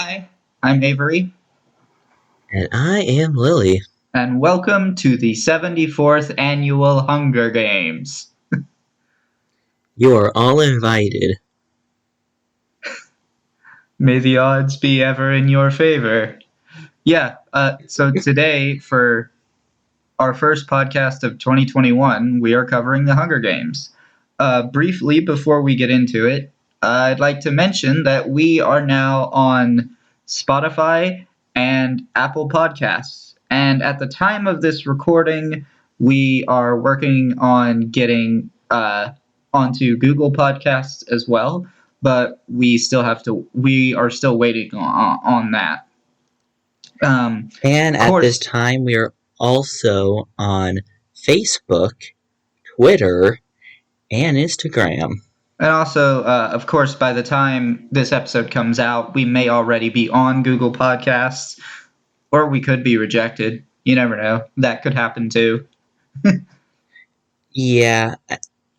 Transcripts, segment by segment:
Hi, I'm Avery, And I am Lily. and welcome to the 74th Annual Hunger Games. You are all invited. May the odds be ever in your favor. So today, for our first podcast of 2021, we are covering the Hunger Games. Briefly, before we get into it, I'd like to mention that we are now on Spotify and Apple Podcasts. And at the time of this recording, we are working on getting onto Google Podcasts as well, but we are still waiting on that. And Of at this course, time, we are also on Facebook, Twitter, and Instagram. and also, of course, by the time this episode comes out, we may already be on Google Podcasts, or we could be rejected. You never know. That could happen too. Yeah,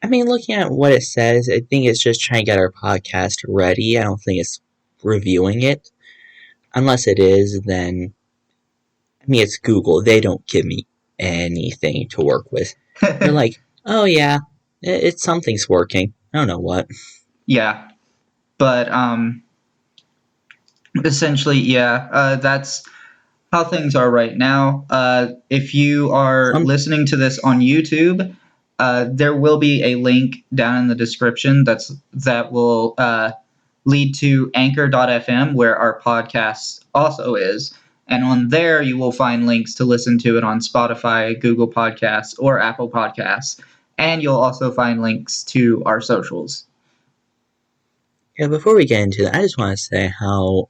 I mean, looking at what it says, I think it's just trying to get our podcast ready. I don't think it's reviewing it. Unless it is, then, I mean, it's Google. They don't give me anything to work with. They're like, oh yeah, it's something's working. I don't know what. Yeah, but essentially, yeah, that's how things are right now. If you are Some listening to this on YouTube, there will be a link down in the description that will lead to anchor.fm, where our podcast also is. And on there, you will find links to listen to it on Spotify, Google Podcasts, or Apple Podcasts. And you'll also find links to our socials. Yeah, before we get into that, I just want to say how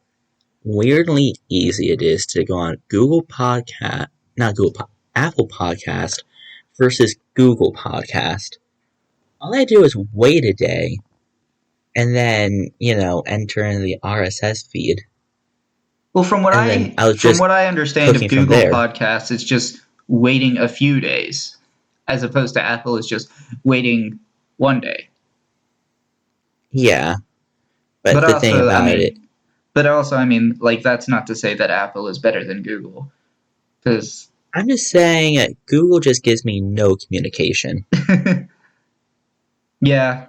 weirdly easy it is to go on Google Podcast, not Google, Apple Podcast versus Google Podcast. All I do is wait a day and then, enter in the RSS feed. Well, from what And then I I was from just what I understand of cooking from Google there. Podcasts, it's just waiting a few days, as opposed to Apple is just waiting one day. Yeah, But but the thing also, I about it, mean, like that's not to say that Apple is better than Google, because I'm just saying that Google just gives me no communication. yeah.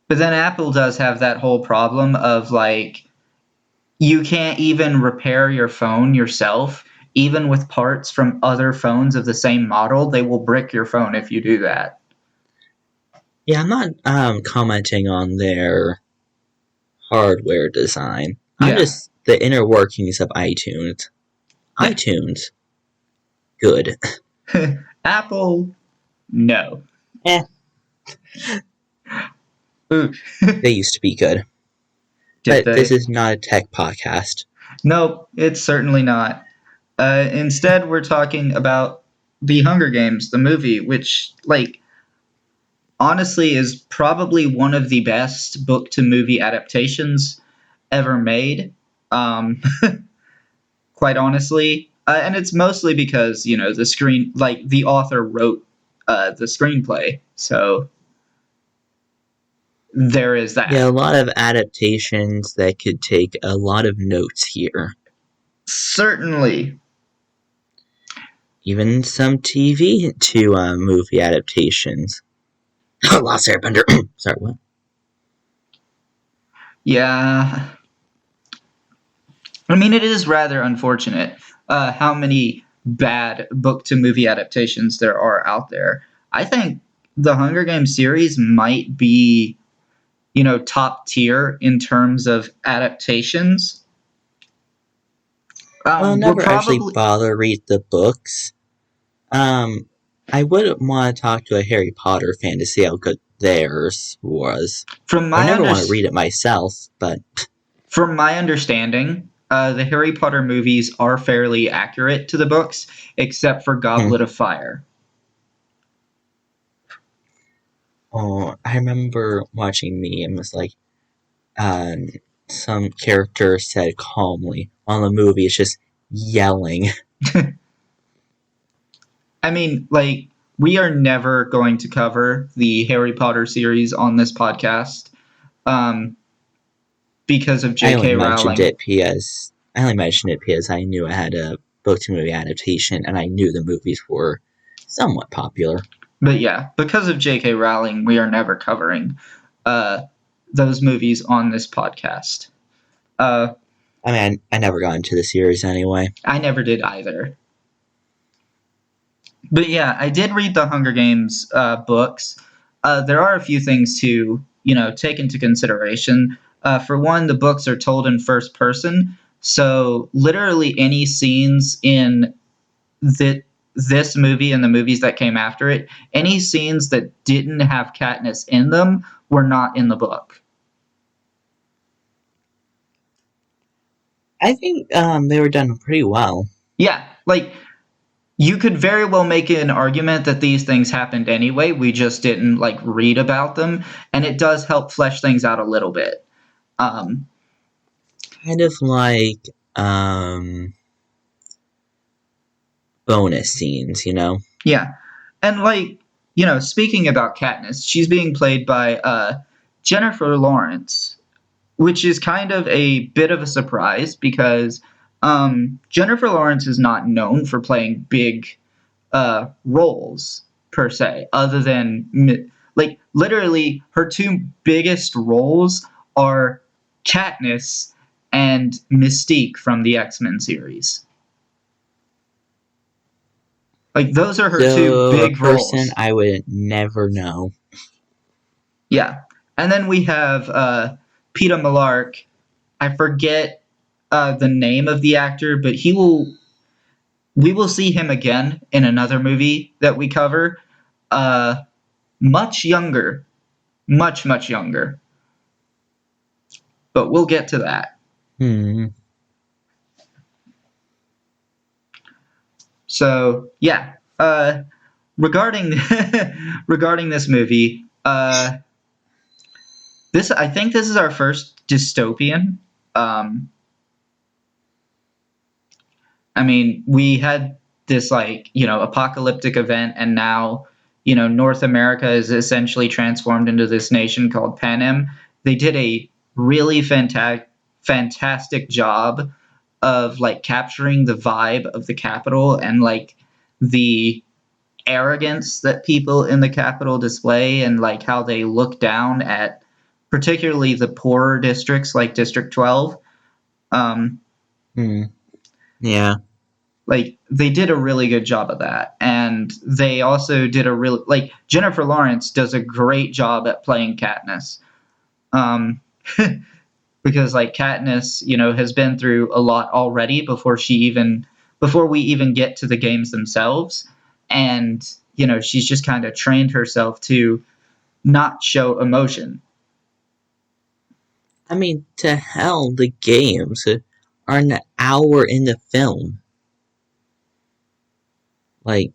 But then Apple does have that whole problem of like you can't even repair your phone yourself. Even with parts from other phones of the same model, they will brick your phone if you do that. Yeah, I'm not commenting on their hardware design. I'm Yeah. just the inner workings of iTunes. iTunes, good. Apple, no. Eh, Ooh. they used to be good. Did But this they? is not a tech podcast. Nope, it's certainly not. Instead, we're talking about The Hunger Games, the movie, which, like, honestly is probably one of the best book to movie adaptations ever made. Um, quite honestly. And it's mostly because, the author wrote the screenplay. So there is Yeah, a that. lot of adaptations that could take a lot of notes here. Certainly. Even some TV to movie adaptations. Lost Airbender. Sorry, what? Yeah. I mean, it is rather unfortunate how many bad book to movie adaptations there are out there. I think the Hunger Games series might be, top tier in terms of adaptations. Well, We're never actually probably, bother read the books. I would want to talk to a Harry Potter fan to see how good theirs was. from I would my never under, want to read it myself, but from my understanding, the Harry Potter movies are fairly accurate to the books, except for Goblet of Fire. oh, I remember watching memes like um, some character said calmly on the movie. It's just yelling. I mean, like, we are never going to cover the Harry Potter series on this podcast um, because of I only J.K. mentioned Rowling. it because I only mentioned it because I knew I had a book to movie adaptation, and I knew the movies were somewhat popular. But yeah, because of J.K. Rowling, we are never covering uh, those movies on this podcast. Uh, I mean, I never got into the series anyway. I never did either. But yeah, I did read the Hunger Games books. There are a few things to take into consideration. For one, the books are told in first person, so literally any scenes in this movie and the movies that came after it, any scenes that didn't have Katniss in them were not in the book. I think they were done pretty well. Yeah, like you could very well make an argument that these things happened anyway. We just didn't read about them, and it does help flesh things out a little bit. Um, Kind of like bonus scenes, you know? yeah, and speaking about Katniss, she's being played by Jennifer Lawrence, which is kind of a bit of a surprise because Jennifer Lawrence is not known for playing big roles per se, other than literally her two biggest roles are Katniss and Mystique from the X-Men series. Like those are her two So, a big person roles. I would never know. Yeah, and then we have Peter Millark. I forget the name of the actor, but we will see him again in another movie that we cover. Uh, much younger, much younger. But we'll get to that. Hmm. So yeah, regarding regarding this movie, I think this is our first dystopian. Um, I mean, we had this apocalyptic event, and now North America is essentially transformed into this nation called Panem. They did a really fantastic job of capturing the vibe of the capital and the arrogance that people in the capital display and how they look down at particularly the poorer districts like District 12. Um, Hmm. Yeah. they did a really good job of that, and they also did a really Jennifer Lawrence does a great job at playing Katniss. Um, because Katniss, has been through a lot already before we even get to the games themselves, and she's just kind of trained herself to not show emotion. I mean, to hell, the games are an hour in the film. Like,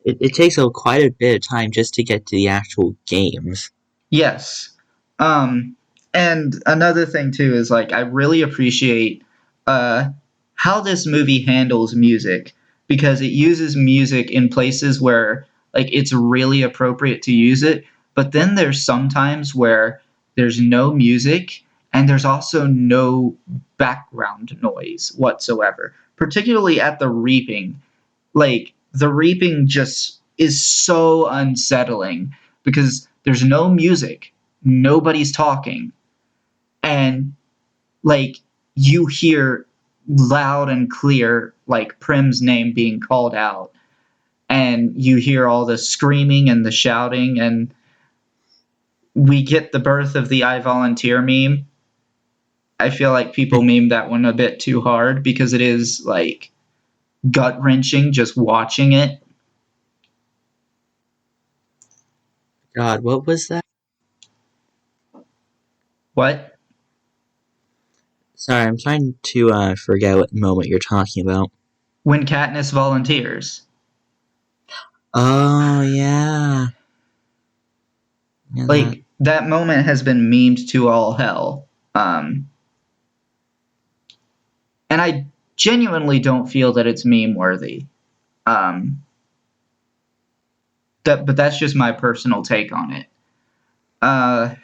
it takes quite a bit of time just to get to the actual games. Yes. Um, and another thing too is I really appreciate uh, how this movie handles music because it uses music in places where it's really appropriate to use it, but then there's sometimes where there's no music and there's also no background noise whatsoever, particularly at the reaping. The reaping just is so unsettling because there's no music, nobody's talking, and like you hear loud and clear Prim's name being called out, and you hear all the screaming and the shouting, and we get the birth of the I volunteer meme. I feel like people meme that one a bit too hard because it is gut wrenching just watching it. God, what was that? What? Sorry, I'm trying to forget what moment you're talking about. When Katniss volunteers. Oh, yeah. Yeah, that. That moment has been memed to all hell. And I genuinely don't feel that it's meme worthy. Um, but that's just my personal take on it. Uh,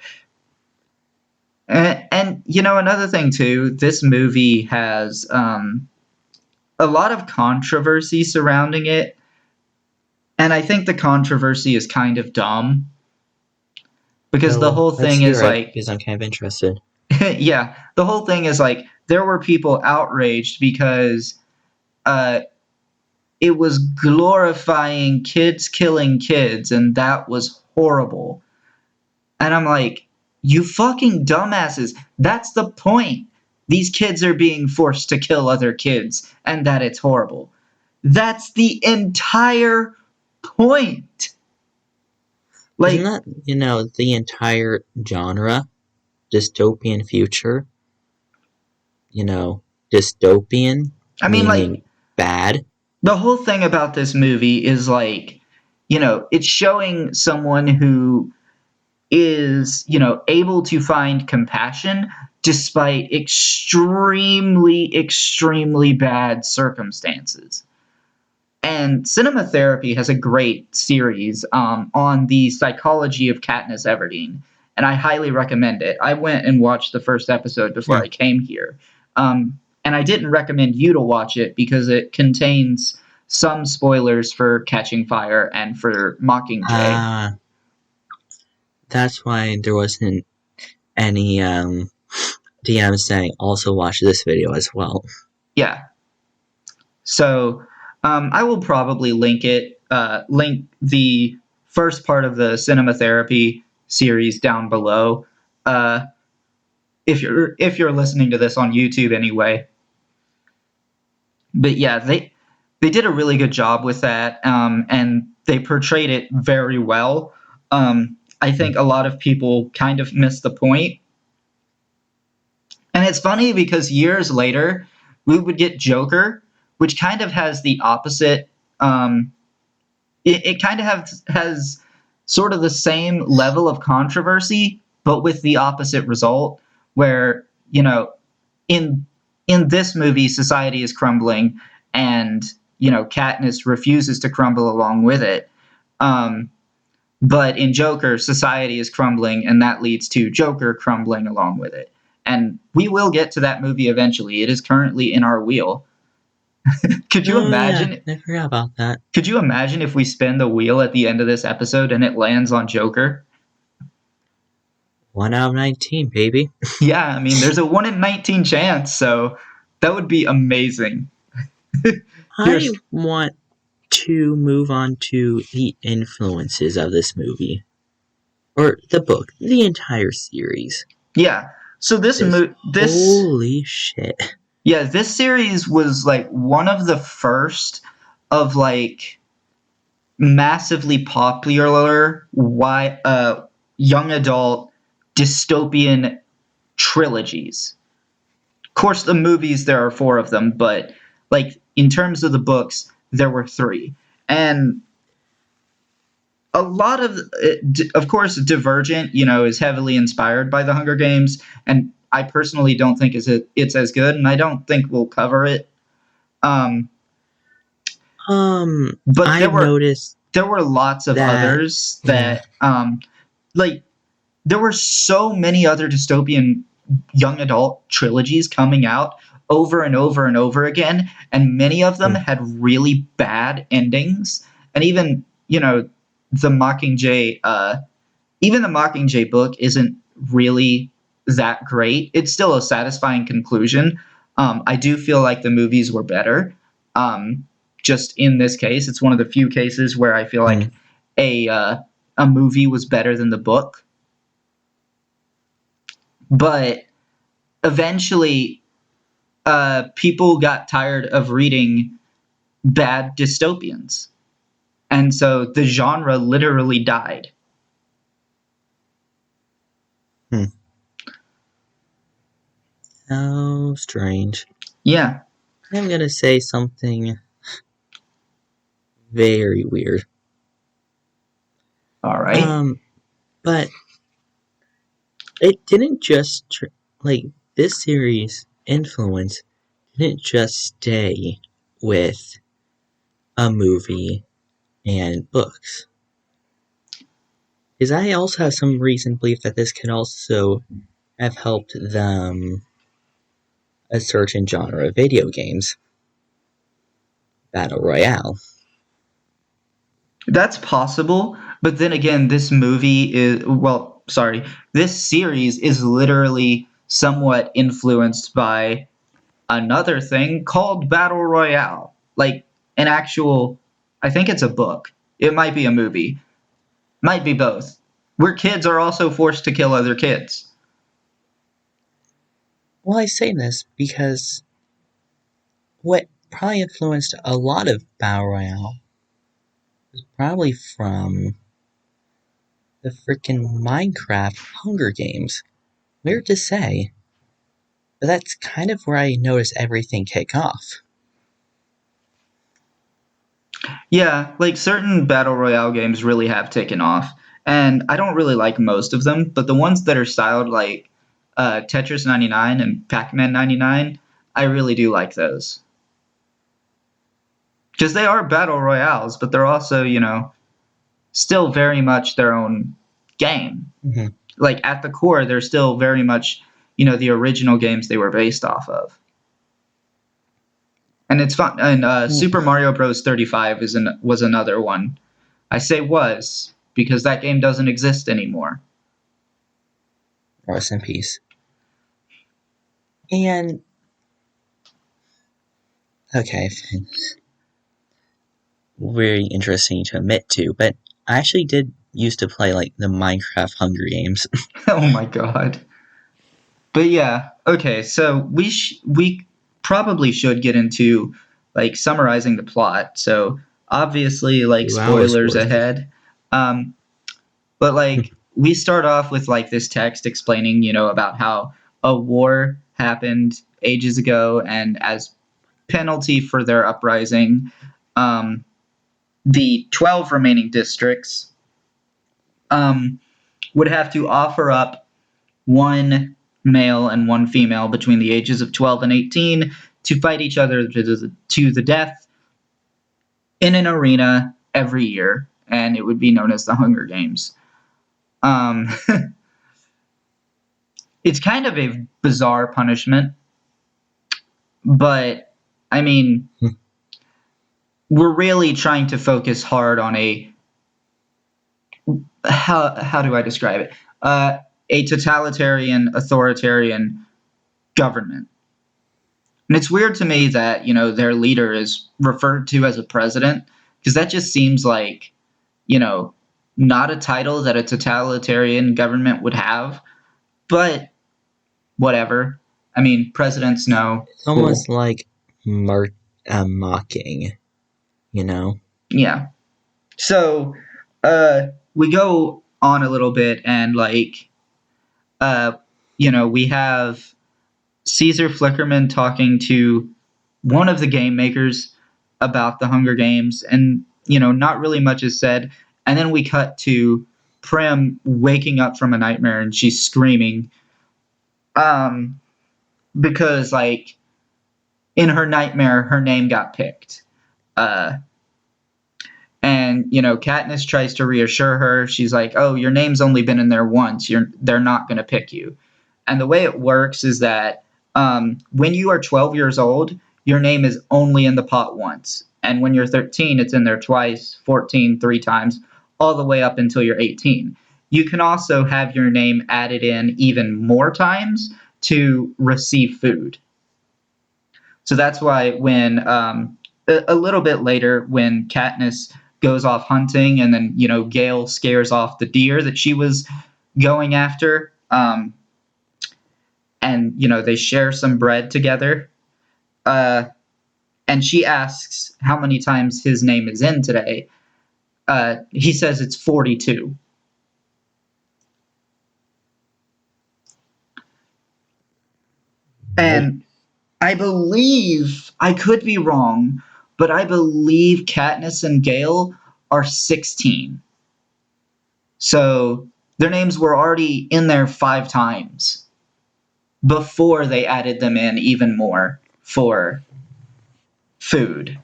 And you know, another thing too, this movie has a lot of controversy surrounding it, and I think the controversy is kind of dumb because the So whole let's thing is hear it like, because I'm kind of interested. yeah, the whole thing is like there were people outraged because uh, it was glorifying kids killing kids, and that was horrible. And I'm like, you fucking dumbasses. That's the point. These kids are being forced to kill other kids, and that it's horrible. That's the entire point. Isn't Like, that, the entire genre? Dystopian future? You know, dystopian, I mean, like, meaning bad. the whole thing about this movie is like, it's showing someone who is, able to find compassion despite extremely, extremely bad circumstances. And Cinema Therapy has a great series on the psychology of Katniss Everdeen, and I highly recommend it. I went and watched the first episode before Hmm. I came here, and I didn't recommend you to watch it because it contains some spoilers for Catching Fire and for Mockingjay. Ah, that's why there wasn't any DM saying also watch this video as well. Yeah, so I will probably link the first part of the Cinema Therapy series down below. Uh, if you're listening to this on YouTube anyway. But yeah, they did a really good job with that, and they portrayed it very well. I think a lot of people kind of missed the point, and it's funny because years later we would get Joker, which kind of has the opposite. It kind of has sort of the same level of controversy, but with the opposite result, where in in this movie society is crumbling and Katniss refuses to crumble along with it, um, but in Joker society is crumbling and that leads to Joker crumbling along with it, and we will get to that movie eventually. It is currently in our wheel. could you Oh yeah, imagine I forgot about that. could you imagine if we spin the wheel at the end of this episode and it lands on Joker? 1 out of 19, baby. Yeah, I mean there's a 1 in 19 chance, so that would be amazing. I Here's want to move on to the influences of this movie. Or the book, the entire series. Yeah. So Because this holy shit. yeah, this series was like one of the first of like massively popular young adult dystopian trilogies. Of course, the movies there are four of them, but like in terms of the books, there were three, and a lot of course, Divergent, is heavily inspired by the Hunger Games, and I personally don't think it's as good, and I don't think we'll cover it. Um, but I've noticed there were lots of that, others yeah. that like there were so many other dystopian young adult trilogies coming out over and over and over again, and many of them Hmm. had really bad endings, and the Mockingjay even the Mockingjay book isn't really that great. It's still a satisfying conclusion. I do feel like the movies were better. Just in this case, it's one of the few cases where I feel Hmm. like a movie was better than the book. But eventually, people got tired of reading bad dystopians, and so the genre literally died. Hmm. How strange. Yeah. I'm gonna say something very weird. All right. But it didn't just like this series' influence didn't just stay with a movie and books. Because I also have some reason to believe that this could also have helped them a certain genre of video games, Battle Royale. That's possible, but then again, this movie is, well, sorry, this series is literally somewhat influenced by another thing called Battle Royale. Like an actual, I think it's a book. It might be a movie. Might be both. Where kids are also forced to kill other kids. Well, I say this because what probably influenced a lot of Battle Royale was probably from the freaking Minecraft Hunger Games. Weird to say, but that's kind of where I noticed everything kick off. Yeah, like certain Battle Royale games really have taken off. And I don't really like most of them, but the ones that are styled like Tetris 99 and Pac Man 99, I really do like those. Because they are Battle Royales, but they're also, still very much their own game. Mm-hmm. Like at the core, they're still very much, the original games they were based off of. And it's fun. And Super Mario Bros. 35 was another one. I say was because that game doesn't exist anymore. Rest in peace. And okay, very interesting to admit to, but I actually did used to play like the Minecraft Hunger Games. Oh my god. But yeah, okay. So we probably should get into like summarizing the plot. So obviously, like 2 hours spoilers worth. ahead. Um, but like we start off with like this text explaining, about how a war happened ages ago, and as penalty for their uprising, um, the 12 remaining districts um, would have to offer up one male and one female between the ages of 12 and 18 to fight each other to the death in an arena every year, and it would be known as the Hunger Games. Um, it's kind of a bizarre punishment, but I mean, we're really trying to focus hard on how do I describe it? A totalitarian, authoritarian government. And it's weird to me that, their leader is referred to as a president, because that just seems like, you know, not a title that a totalitarian government would have, but whatever. I mean, presidents know. It's Cool. almost like mocking, you know? Yeah. So, we go on a little bit and like, uh, we have Caesar Flickerman talking to one of the game makers about the Hunger Games, and not really much is said. And then we cut to Prim waking up from a nightmare, and she's screaming, um, because like in her nightmare, her name got picked. Uh, and Katniss tries to reassure her. She's like, "Oh, your name's only been in there once. They're not going to pick you." And the way it works is that when you are 12 years old, your name is only in the pot once. And when you're 13, it's in there twice, 14, 3 times, all the way up until you're 18. You can also have your name added in even more times to receive food. So that's why when a little bit later, when Katniss goes off hunting and then, Gale scares off the deer that she was going after, and they share some bread together, uh, and she asks how many times his name is in today. He says it's 42. Nope. And I believe, I could be wrong, but I believe Katniss and Gale are 16. So their names were already in there 5 times before they added them in even more for food.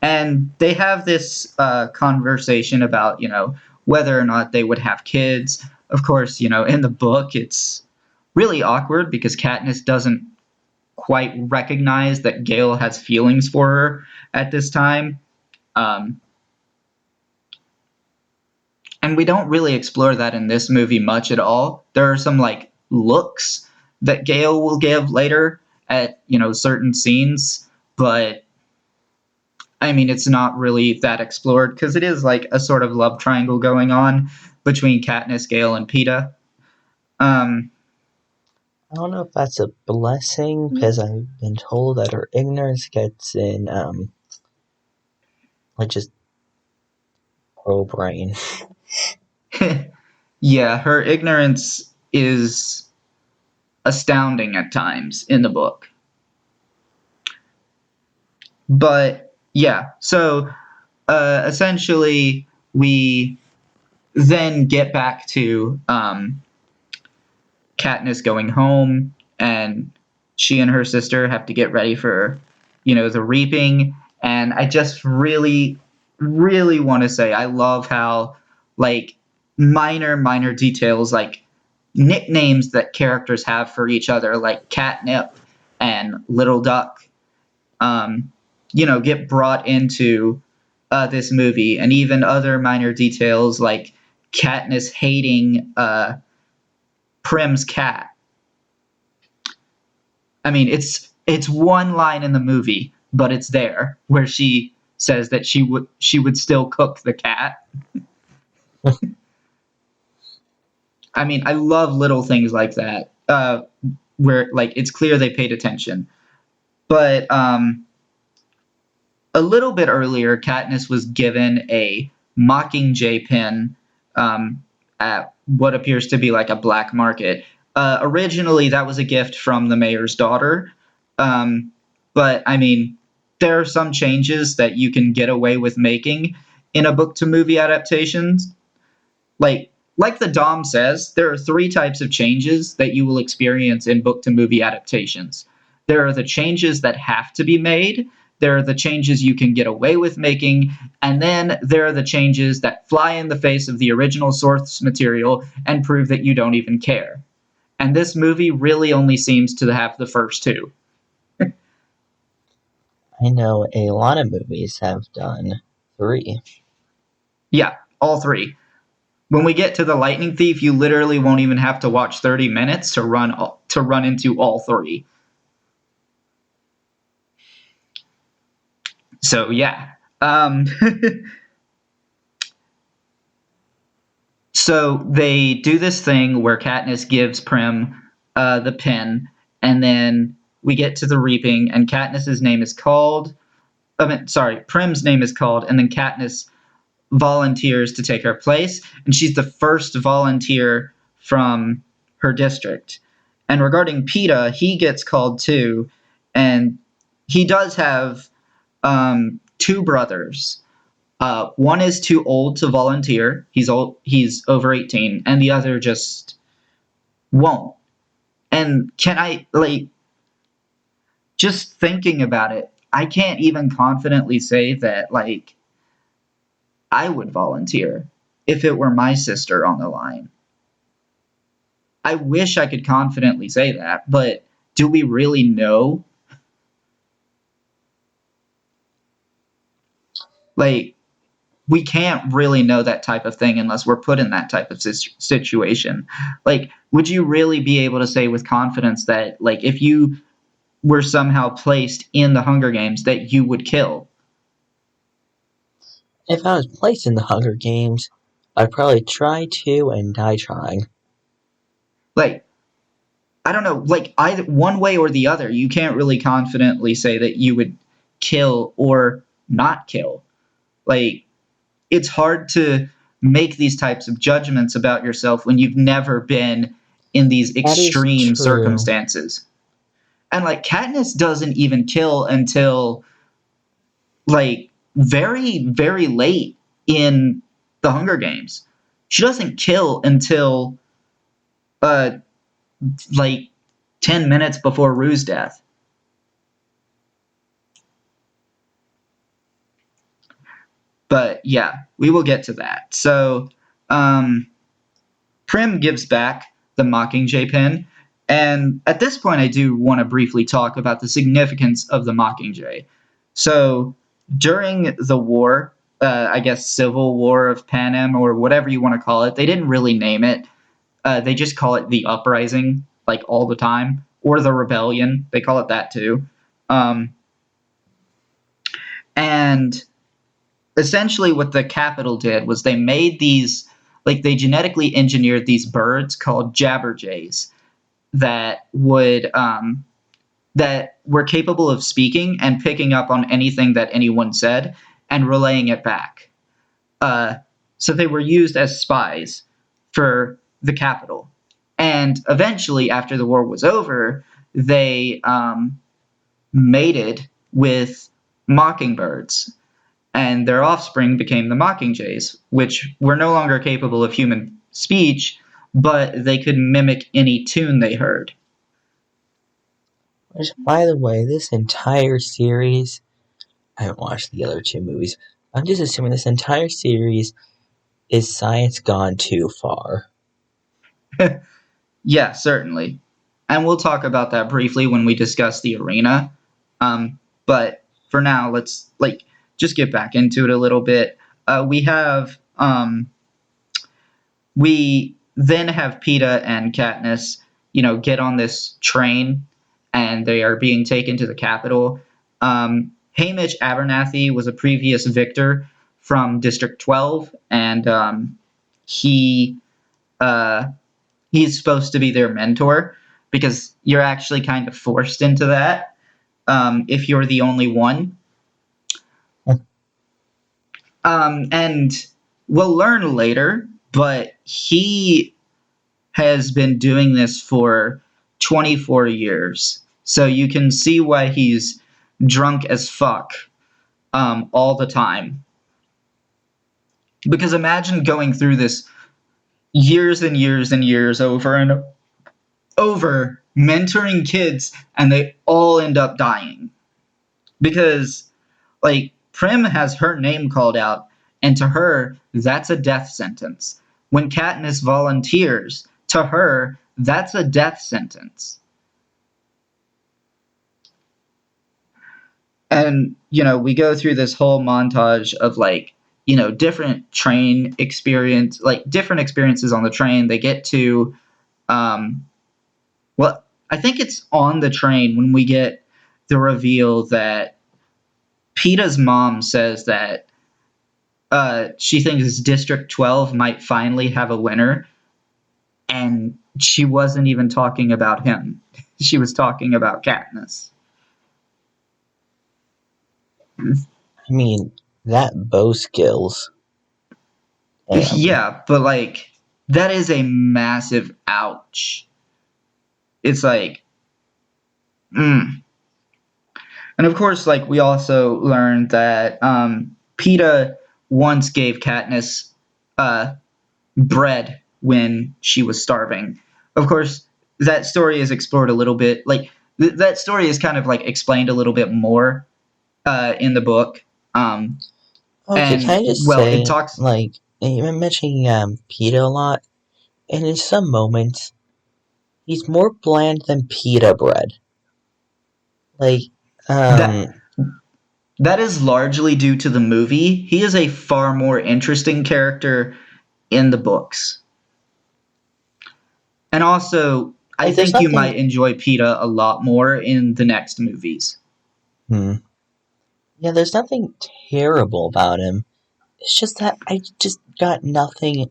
And they have this conversation about, whether or not they would have kids. of course, in the book, it's really awkward because Katniss doesn't quite recognize that Gale has feelings for her at this time. Um, and we don't really explore that in this movie much at all. There are some like looks that Gale will give later at certain scenes, but I mean it's not really that explored because it is like a sort of love triangle going on between Katniss, Gale, and Peeta. Um, I don't know if that's a blessing because I've been told that her ignorance gets in, like just pro brain. yeah, her ignorance is astounding at times in the book. But yeah, so essentially we then get back to Katniss going home, and she and her sister have to get ready for, the reaping. And I just really, really want to say I love how, like, minor details, like nicknames that characters have for each other, like Catnip and Little Duck, um, get brought into this movie, and even other minor details like Katniss hating Prim's cat. I mean, it's one line in the movie, but it's there where she says that she would still cook the cat. I mean, I love little things like that, where like it's clear they paid attention. But a little bit earlier, Katniss was given a Mockingjay pin at what appears to be like a black market. Originally, that was a gift from the mayor's daughter. Um, but I mean, there are some changes that you can get away with making in a book to movie adaptations. Like the Dom says, there are three types of changes that you will experience in book to movie adaptations. There are the changes that have to be made, there are the changes you can get away with making, and then there are the changes that fly in the face of the original source material and prove that you don't even care. And this movie really only seems to have the first two. I know a lot of movies have done 3. Yeah, all three. When we get to the Lightning Thief, you literally won't even have to watch 30 minutes to run into all three. So yeah. So they do this thing where Katniss gives Prim the pin, and then we get to the reaping, and Katniss's name is called. Sorry, Prim's name is called, and then Katniss volunteers to take her place, and she's the first volunteer from her district. And regarding Peeta, he gets called too, and he does have two brothers. One is too old to volunteer. He's old. He's over 18, and the other just won't. And can I like just thinking about it? I can't even confidently say that like I would volunteer if it were my sister on the line. I wish I could confidently say that, but do we really know? Like, we can't really know that type of thing unless we're put in that type of situation. Like, would you really be able to say with confidence that, like, if you were somehow placed in the Hunger Games, that you would kill? If I was placed in the Hunger Games, I'd probably try to and die trying. Like, I don't know, like, either one way or the other, you can't really confidently say that you would kill or not kill. Like, it's hard to make these types of judgments about yourself when you've never been in these That is extreme true. circumstances. And like Katniss doesn't even kill until like very late in the Hunger Games. She doesn't kill until uh like 10 minutes before Rue's death. But yeah, we will get to that. So um Prim gives back the Mockingjay pin, and at this point, I do want to briefly talk about the significance of the Mockingjay. So, during the war, I guess Civil War of Panem, or whatever you want to call it, they didn't really name it. They just call it the Uprising, like all the time, or the Rebellion. They call it that too. Um, and essentially what the Capitol did was they made these, like they genetically engineered these birds called jabberjays that would that were capable of speaking and picking up on anything that anyone said and relaying it back. Uh, so they were used as spies for the Capitol. And eventually, after the war was over, they mated with mockingbirds, and their offspring became the mockingjays, which were no longer capable of human speech, but they could mimic any tune they heard. Which, by the way, this entire series, I haven't watched the other two movies. I'm just assuming this entire series is science gone too far. Yeah, certainly. And we'll talk about that briefly when we discuss the arena. But for now, let's just get back into it a little bit. We then have Peeta and Katniss, get on this train, and they are being taken to the capital. Hamish Abernathy was a previous victor from District 12, and he uh, he's supposed to be their mentor because you're actually kind of forced into that if you're the only one. And we'll learn later, but he has been doing this for 24 years. So you can see why he's drunk as fuck all the time. Because imagine going through this years and years and years over and over, mentoring kids, and they all end up dying. Because, Prim has her name called out, and to her, that's a death sentence. When Katniss volunteers, to her, that's a death sentence. And, we go through this whole montage of, different train experience, different experiences on the train. They get to, well, I think it's on the train when we get the reveal that Peeta's mom says that she thinks District 12 might finally have a winner, and she wasn't even talking about him. She was talking about Katniss. I mean, that bow skills. Yeah, but that is a massive ouch. It's mm. And of course, we also learned that Peeta once gave Katniss bread when she was starving. Of course, that story is explored a little bit. That story is kind of explained a little bit more in the book. Okay, can And I just well, it say, talks. you've been mentioning Peeta a lot, and in some moments, he's more bland than pita bread. Like, That um, that is largely due to the movie. He is a far more interesting character in the books. And also, I there's think you nothing. might enjoy Peeta a lot more in the next movies. Yeah, there's nothing terrible about him. It's just that I just got nothing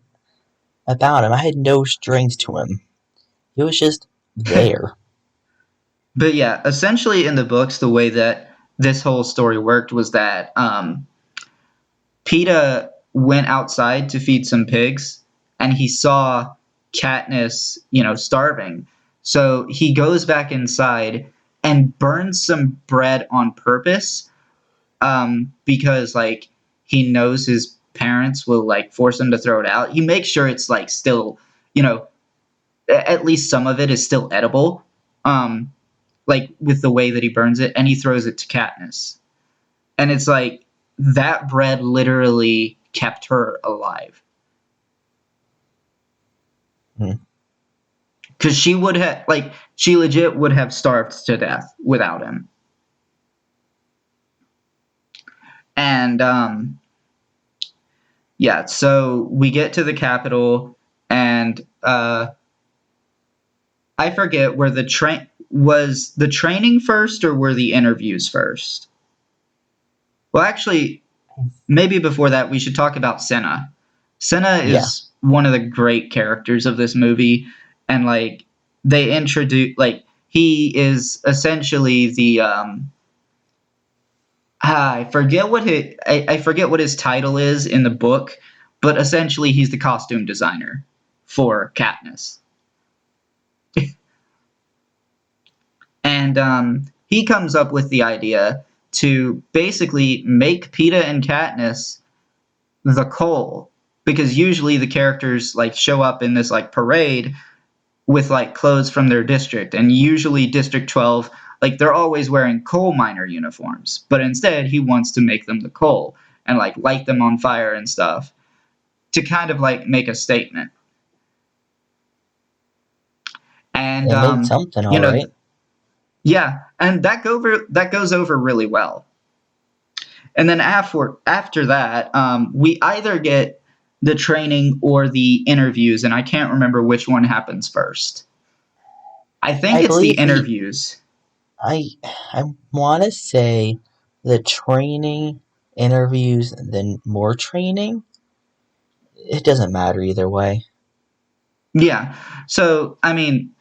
about him. I had no strings to him. He was just there. But yeah, essentially in the books, the way that this whole story worked was that Peeta went outside to feed some pigs, and he saw Katniss, starving. So he goes back inside and burns some bread on purpose, because he knows his parents will force him to throw it out. He makes sure it's still, at least some of it is still edible, with the way that he burns it, and he throws it to Katniss. And it's that bread literally kept her alive. Hmm. Because she would have, like, she legit would have starved to death without him. And yeah, so we get to the Capitol, and I forget where was the training first or were the interviews first? Well, actually, maybe before that, we should talk about Senna. Senna Yeah, is one of the great characters of this movie, and like they introduce, like he is essentially the I forget what his title is in the book, but essentially he's the costume designer for Katniss. And he comes up with the idea to basically make Peeta and Katniss the Coal, because usually the characters like show up in this like parade with like clothes from their district, and usually District 12, like they're always wearing coal miner uniforms, but instead he wants to make them the coal and like light them on fire and stuff to kind of like make a statement. And they made something you all know, right. yeah, and that goes over really well. And then after that, we either get the training or the interviews, and I can't remember which one happens first. I think I it's the believe we. interviews. I want to say the training, interviews, and then more training. It doesn't matter either way. Yeah. So, I mean,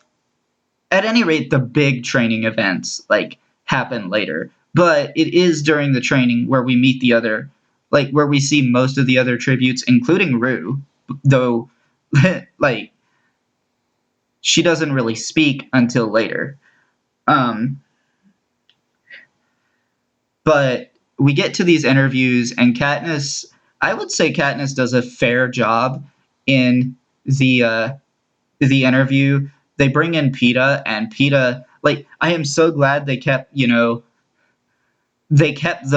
at any rate, the big training events like happen later, but it is during the training where we meet the other, like where we see most of the other tributes, including Rue, though, like she doesn't really speak until later. Um, but we get to these interviews, and Katniss, I would say Katniss does a fair job in the interview. They bring in Peeta, and Peeta, like, I am so glad they kept the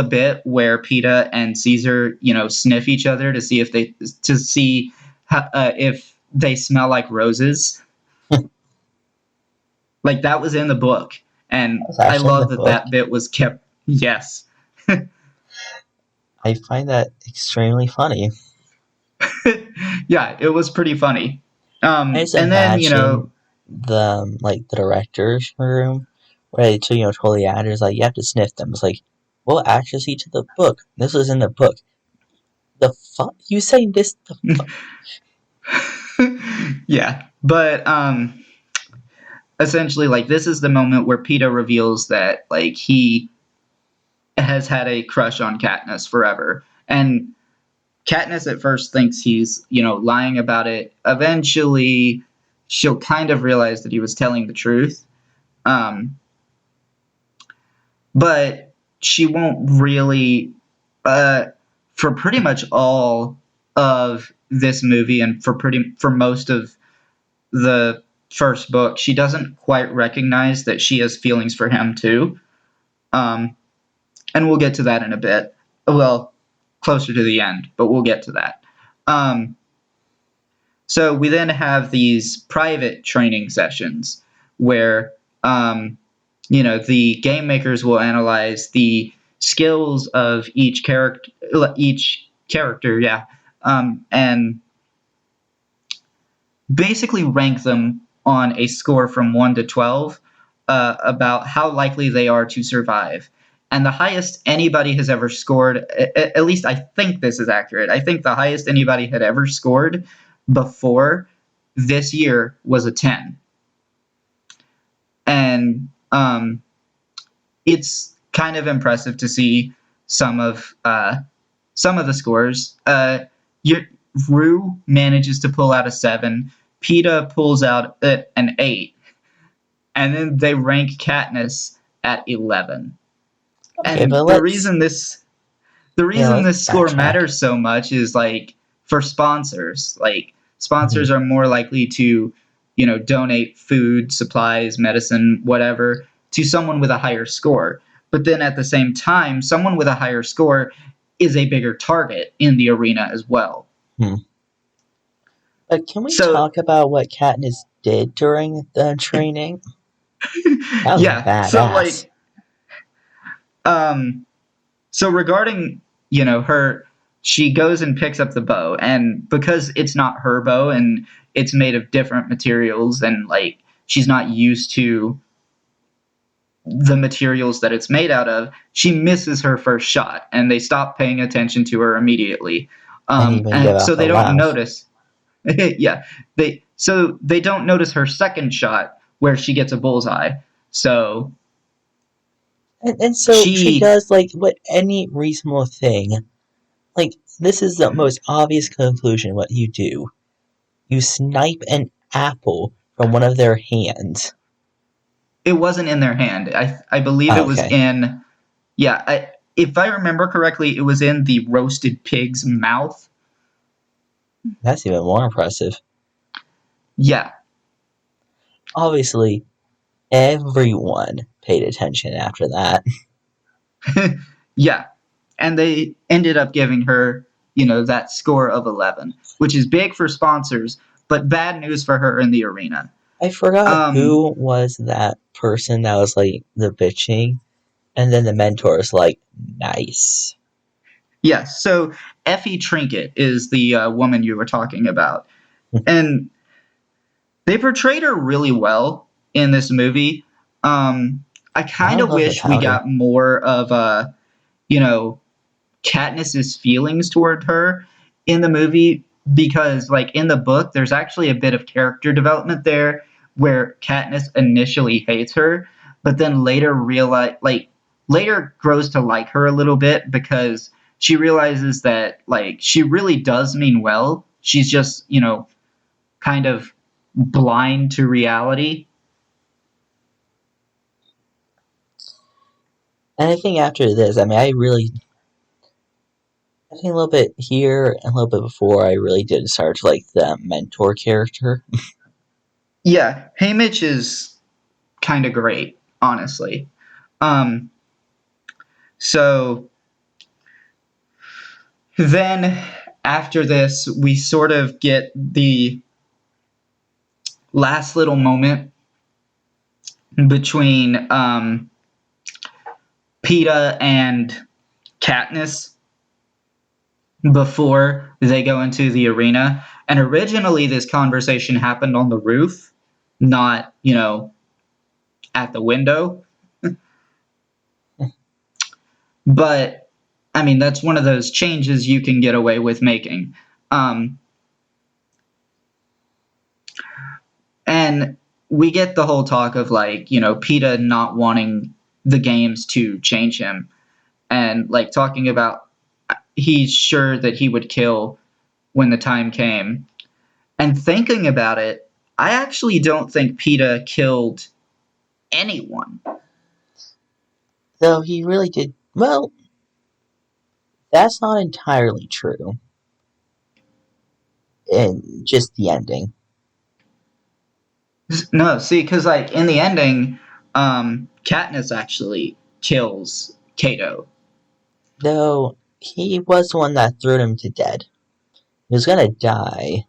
bit where Peeta and Caesar, sniff each other to see if they smell like roses. Like that was in the book, and That's I actually in the love that book. that bit was kept. Yes, I find that extremely funny. yeah, it was pretty funny. I just And then imagine the director's room where they told the actors like you have to sniff them. It's like, well, accuracy to the book. This was in the book. The fuck you saying this? The fuck? yeah, but essentially, like this is the moment where Peeta reveals that like he has had a crush on Katniss forever, and Katniss at first thinks he's lying about it. Eventually, she'll kind of realize that he was telling the truth, um, but she won't really. For pretty much all of this movie, and for most of the first book, she doesn't quite recognize that she has feelings for him too. Um, and we'll get to that in a bit. Well, closer to the end, but we'll get to that. Um, so we then have these private training sessions where the game makers will analyze the skills of each character, yeah, and basically rank them on a score from 1 to 12 about how likely they are to survive. And the highest anybody has ever scored, at least I think this is accurate, I think the highest anybody had ever scored before this year was a 10. And it's kind of impressive to see some of the scores. Your, Rue manages to pull out a 7. Peeta pulls out an 8, and then they rank Katniss at 11. Okay, but And the reason let's this score backtrack. matters so much is like for sponsors. Like Hmm. sponsors are more likely to, donate food, supplies, medicine, whatever to someone with a higher score. But then at the same time, someone with a higher score is a bigger target in the arena as well. Hmm. But can we So talk about what Katniss did during the training? That was yeah, so badass. like um so regarding, her, she goes and picks up the bow, and because it's not her bow and it's made of different materials, and like she's not used to the materials that it's made out of, she misses her first shot, and they stop paying attention to her immediately. And even give And off so a they don't laugh. notice. Yeah, they don't notice her second shot where she gets a bullseye. So And so she she, does like what any reasonable thing. Like, this is the most obvious conclusion what you do. You snipe an apple from one of their hands. it wasn't in their hand. I believe Oh, it was okay. in, yeah. If I remember correctly, it was in the roasted pig's mouth. That's even more impressive. Yeah, Obviously, everyone paid attention after that. yeah, and they ended up giving her, that score of 11, which is big for sponsors, but bad news for her in the arena. I forgot Um, who was that person that was like the bitching, and then the mentor is like, nice. yes, so Effie Trinket is the woman you were talking about, and they portrayed her really well in this movie. I I kind of love the wish we powder. got more of you know, Katniss's feelings toward her in the movie, because like in the book there's actually a bit of character development there where Katniss initially hates her, but then later grows to like her a little bit, because she realizes that like she really does mean well. She's just, kind of blind to reality. And I think after this, I mean, I think a little bit here and a little bit before, I really did start to like the mentor character. Yeah, Haymitch is kind of great, honestly. Um, so then after this, we sort of get the last little moment between Peeta and Katniss before they go into the arena. And originally, this conversation happened on the roof, not, at the window. But I mean, that's one of those changes you can get away with making. Um, and we get the whole talk of like, Peeta not wanting the games to change him, and like talking about he's sure that he would kill when the time came. And thinking about it, I actually don't think Peeta killed anyone. Though he really did. Well, that's not entirely true. In just the ending. No, see, because like in the ending, Katniss actually kills Kato. Though he was the one that threw him to dead. He was gonna die.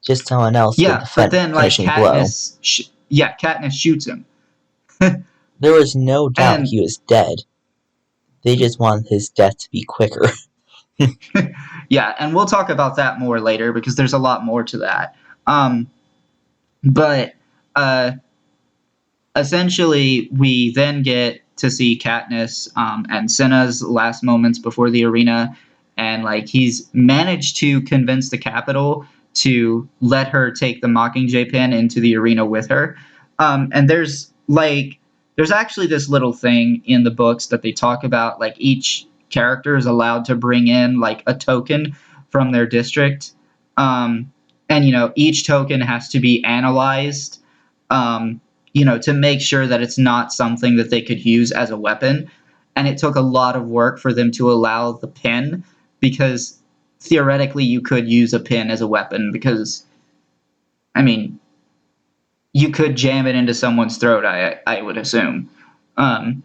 Just someone else did the Yeah, but then like finishing blow. Katniss shoots him, There was no doubt and he was dead. They just wanted his death to be quicker. yeah, and we'll talk about that more later because there's a lot more to that. But uh, essentially, we then get to see Katniss and Cinna's last moments before the arena, and like he's managed to convince the Capitol to let her take the Mockingjay pin into the arena with her. And there's actually this little thing in the books that they talk about, like each character is allowed to bring in like a token from their district, and each token has to be analyzed. Um, to make sure that it's not something that they could use as a weapon. And it took a lot of work for them to allow the pin, because theoretically you could use a pin as a weapon, because, I mean, you could jam it into someone's throat, I would assume. Um,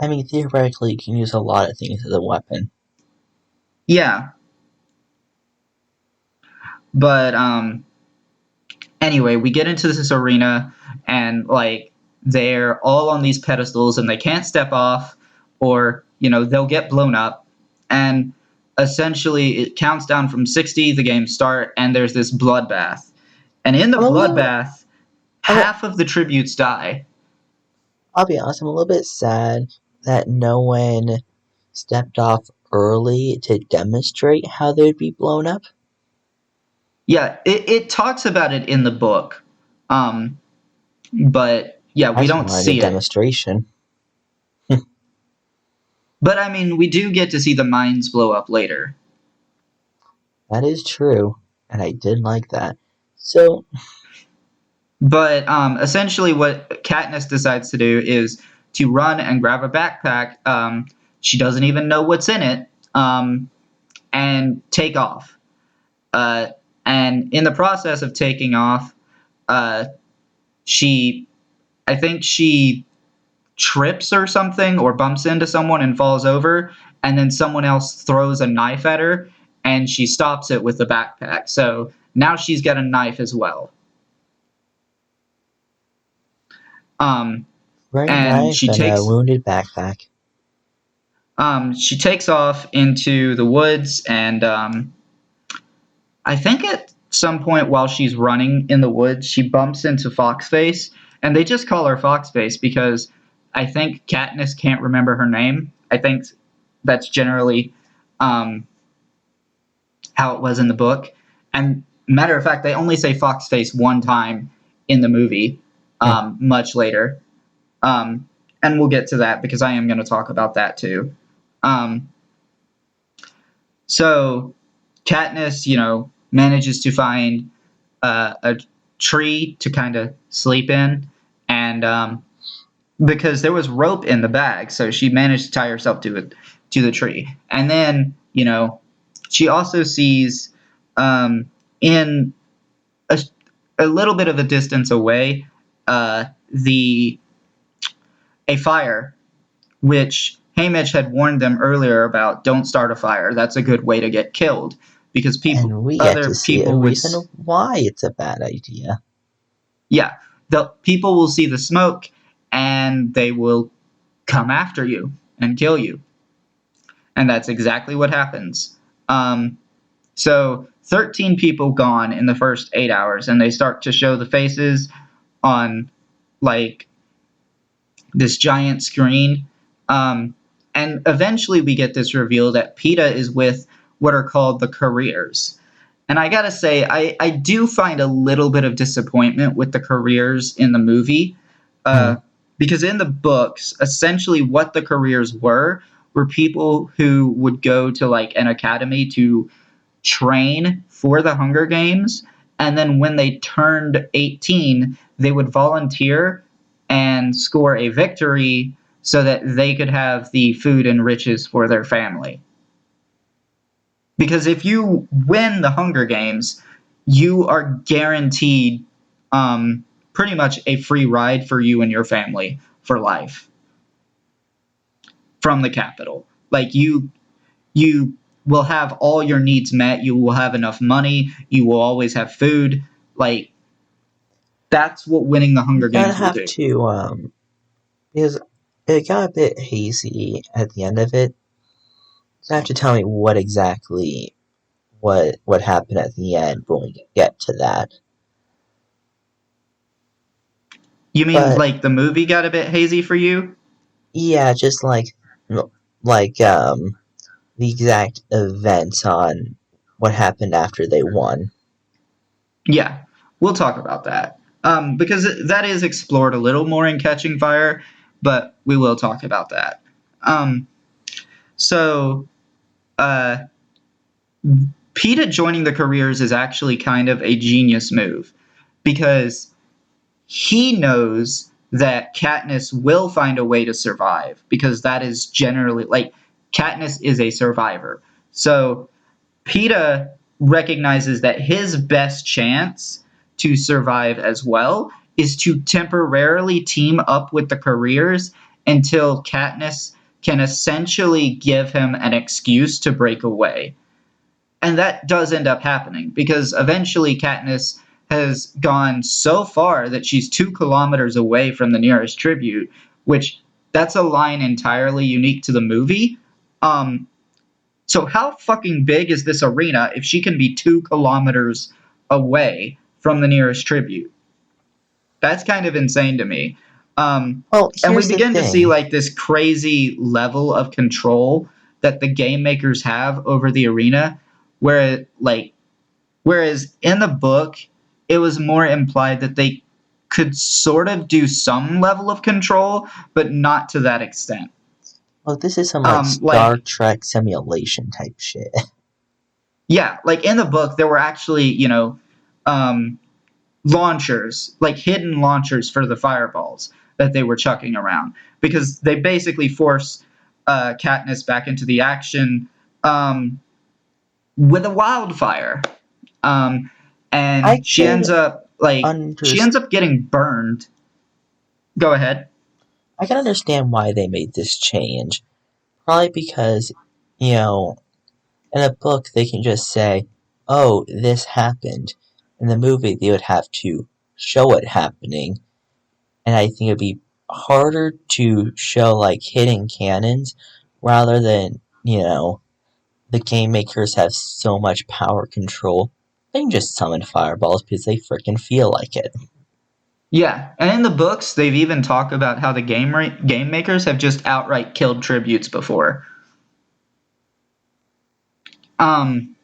I mean, theoretically, you can use a lot of things as a weapon. yeah. But anyway, we get into this arena, and like they're all on these pedestals, and they can't step off, or they'll get blown up. And essentially, it counts down from 60. The games start, and there's this bloodbath. And in the I'm a little. bloodbath, I'm a, half of the tributes die. I'll be honest. I'm a little bit sad that no one stepped off early to demonstrate how they would be blown up. Yeah, it talks about it in the book, but yeah, I we just don't wanted a see it. demonstration. But I mean, we do get to see the mines blow up later. That is true, and I did like that. So, But essentially, what Katniss decides to do is to run and grab a backpack. She doesn't even know what's in it, and take off. Uh, and in the process of taking off, uh, she, I think she trips or something, or bumps into someone and falls over, and then someone else throws a knife at her, and she stops it with the backpack. So now she's got a knife as well. Um, great and knife she and a takes wounded backpack. she takes off into the woods, and I think at some point while she's running in the woods, she bumps into Foxface, and they just call her Foxface because I think Katniss can't remember her name. I think that's generally um, how it was in the book. And matter of fact, they only say Foxface one time in the movie, Hmm. much later. And we'll get to that because I am going to talk about that too. Um, so Katniss, manages to find a tree to kind of sleep in, and because there was rope in the bag, so she managed to tie herself to the tree. And then, she also sees in a, a little bit of a distance away the a fire, which Haymitch had warned them earlier about. Don't start a fire. That's a good way to get killed because And we get other to see a people would. reason why it's a bad idea. Yeah, the people will see the smoke and they will come after you and kill you. And that's exactly what happens. So 13 people gone in the first 8 hours, and they start to show the faces on like this giant screen. And eventually we get this reveal that PETA is with what are called the careers. And I gotta say, I do find a little bit of disappointment with the careers in the movie. Hmm. Uh, because in the books, essentially what the careers were people who would go to like an academy to train for the Hunger Games. And then when they turned 18, they would volunteer and score a victory so that they could have the food and riches for their family. Because if you win the Hunger Games, you are guaranteed pretty much a free ride for you and your family for life from the capital. Like you will have all your needs met. You will have enough money. You will always have food. Like that's what winning the You Hunger kind of Games will have do. to, because it got a bit hazy at the end of it. So you have to tell me what exactly what happened at the end when we get to that. You mean But like the movie got a bit hazy for you? yeah, just like the exact events on what happened after they won. Yeah, we'll talk about that. Because that is explored a little more in Catching Fire, but we will talk about that. Um, so, uh, PETA joining the careers is actually kind of a genius move because he knows that Katniss will find a way to survive because that is generally like Katniss is a survivor. So PETA recognizes that his best chance to survive as well is to temporarily team up with the careers until Katniss can essentially give him an excuse to break away. And that does end up happening because eventually Katniss has gone so far that she's 2 kilometers away from the nearest tribute, which that's a line entirely unique to the movie. Um, so how fucking big is this arena if she can be 2 kilometers away from the nearest tribute? That's kind of insane to me. Well, And we here's the begin to see thing. like this crazy level of control that the game makers have over the arena, where like whereas in the book it was more implied that they could sort of do some level of control, but not to that extent. Well, this is some like Star Like Trek simulation type shit. yeah, like in the book there were actually um, launchers, like hidden launchers for the fireballs that they were chucking around because they basically force Katniss back into the action um, with a wildfire, um, I and could she understand. ends up getting burned. Go ahead. I can understand why they made this change. Probably because, you know, in a book they can just say, "Oh, this happened." In the movie, they would have to show it happening, and I think it'd be harder to show like hidden cannons rather than the game makers have so much power control. They can just summon fireballs because they freaking feel like it. Yeah, and in the books they've even talked about how the game makers have just outright killed tributes before. Um,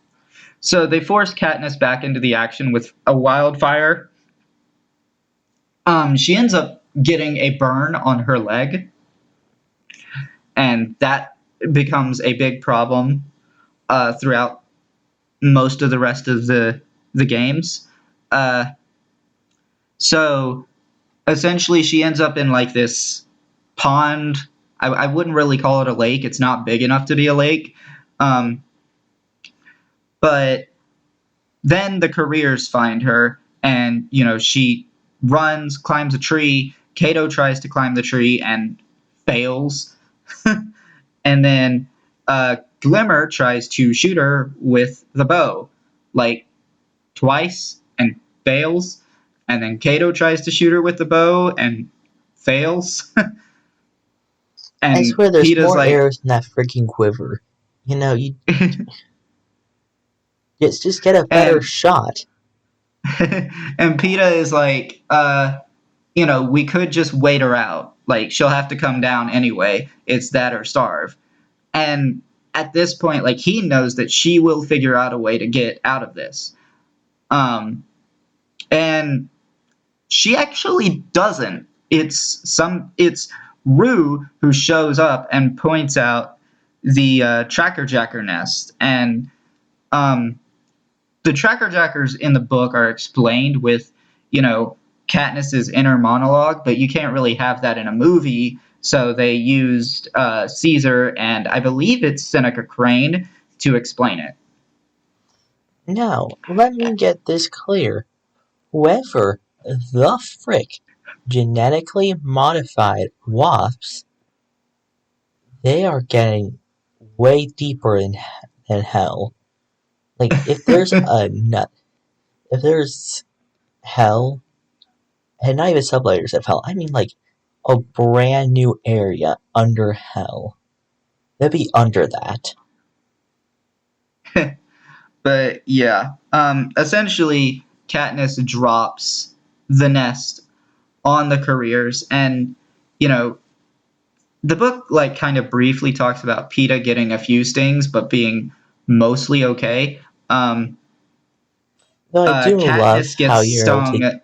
so they forced Katniss back into the action with a wildfire. She ends up getting a burn on her leg, and that becomes a big problem throughout most of the rest of the games. Uh, so essentially, she ends up in like this pond. I wouldn't really call it a lake. It's not big enough to be a lake. Um, but then the careers find her, and she runs, climbs a tree. Kato tries to climb the tree and fails. And then Glimmer tries to shoot her with the bow, like twice, and fails. And then Kato tries to shoot her with the bow and fails. I And swear there's Peta's more like, arrows in that freaking quiver. You just get a better and shot. and Peta is like, we could just wait her out. Like she'll have to come down anyway. It's that or starve. And at this point, like he knows that she will figure out a way to get out of this. Um, and she actually doesn't. It's Rue who shows up and points out the Tracker Jacker nest, and um, the Tracker Jackers in the book are explained with Katniss's inner monologue, but you can't really have that in a movie. So they used Caesar and I believe it's Seneca Crane to explain it. Now, let me get this clear. Whoever the frick genetically modified wasps, they are getting way deeper than hell. Like, if there's hell, and not even sublayers of hell, I mean like a brand new area under hell. They'd be under that. But yeah, essentially, Katniss drops the nest on the careers, and you know, the book like kind of briefly talks about Peta getting a few stings, but being mostly okay. Though I do love Katniss how gets you're able to. stung. Uh,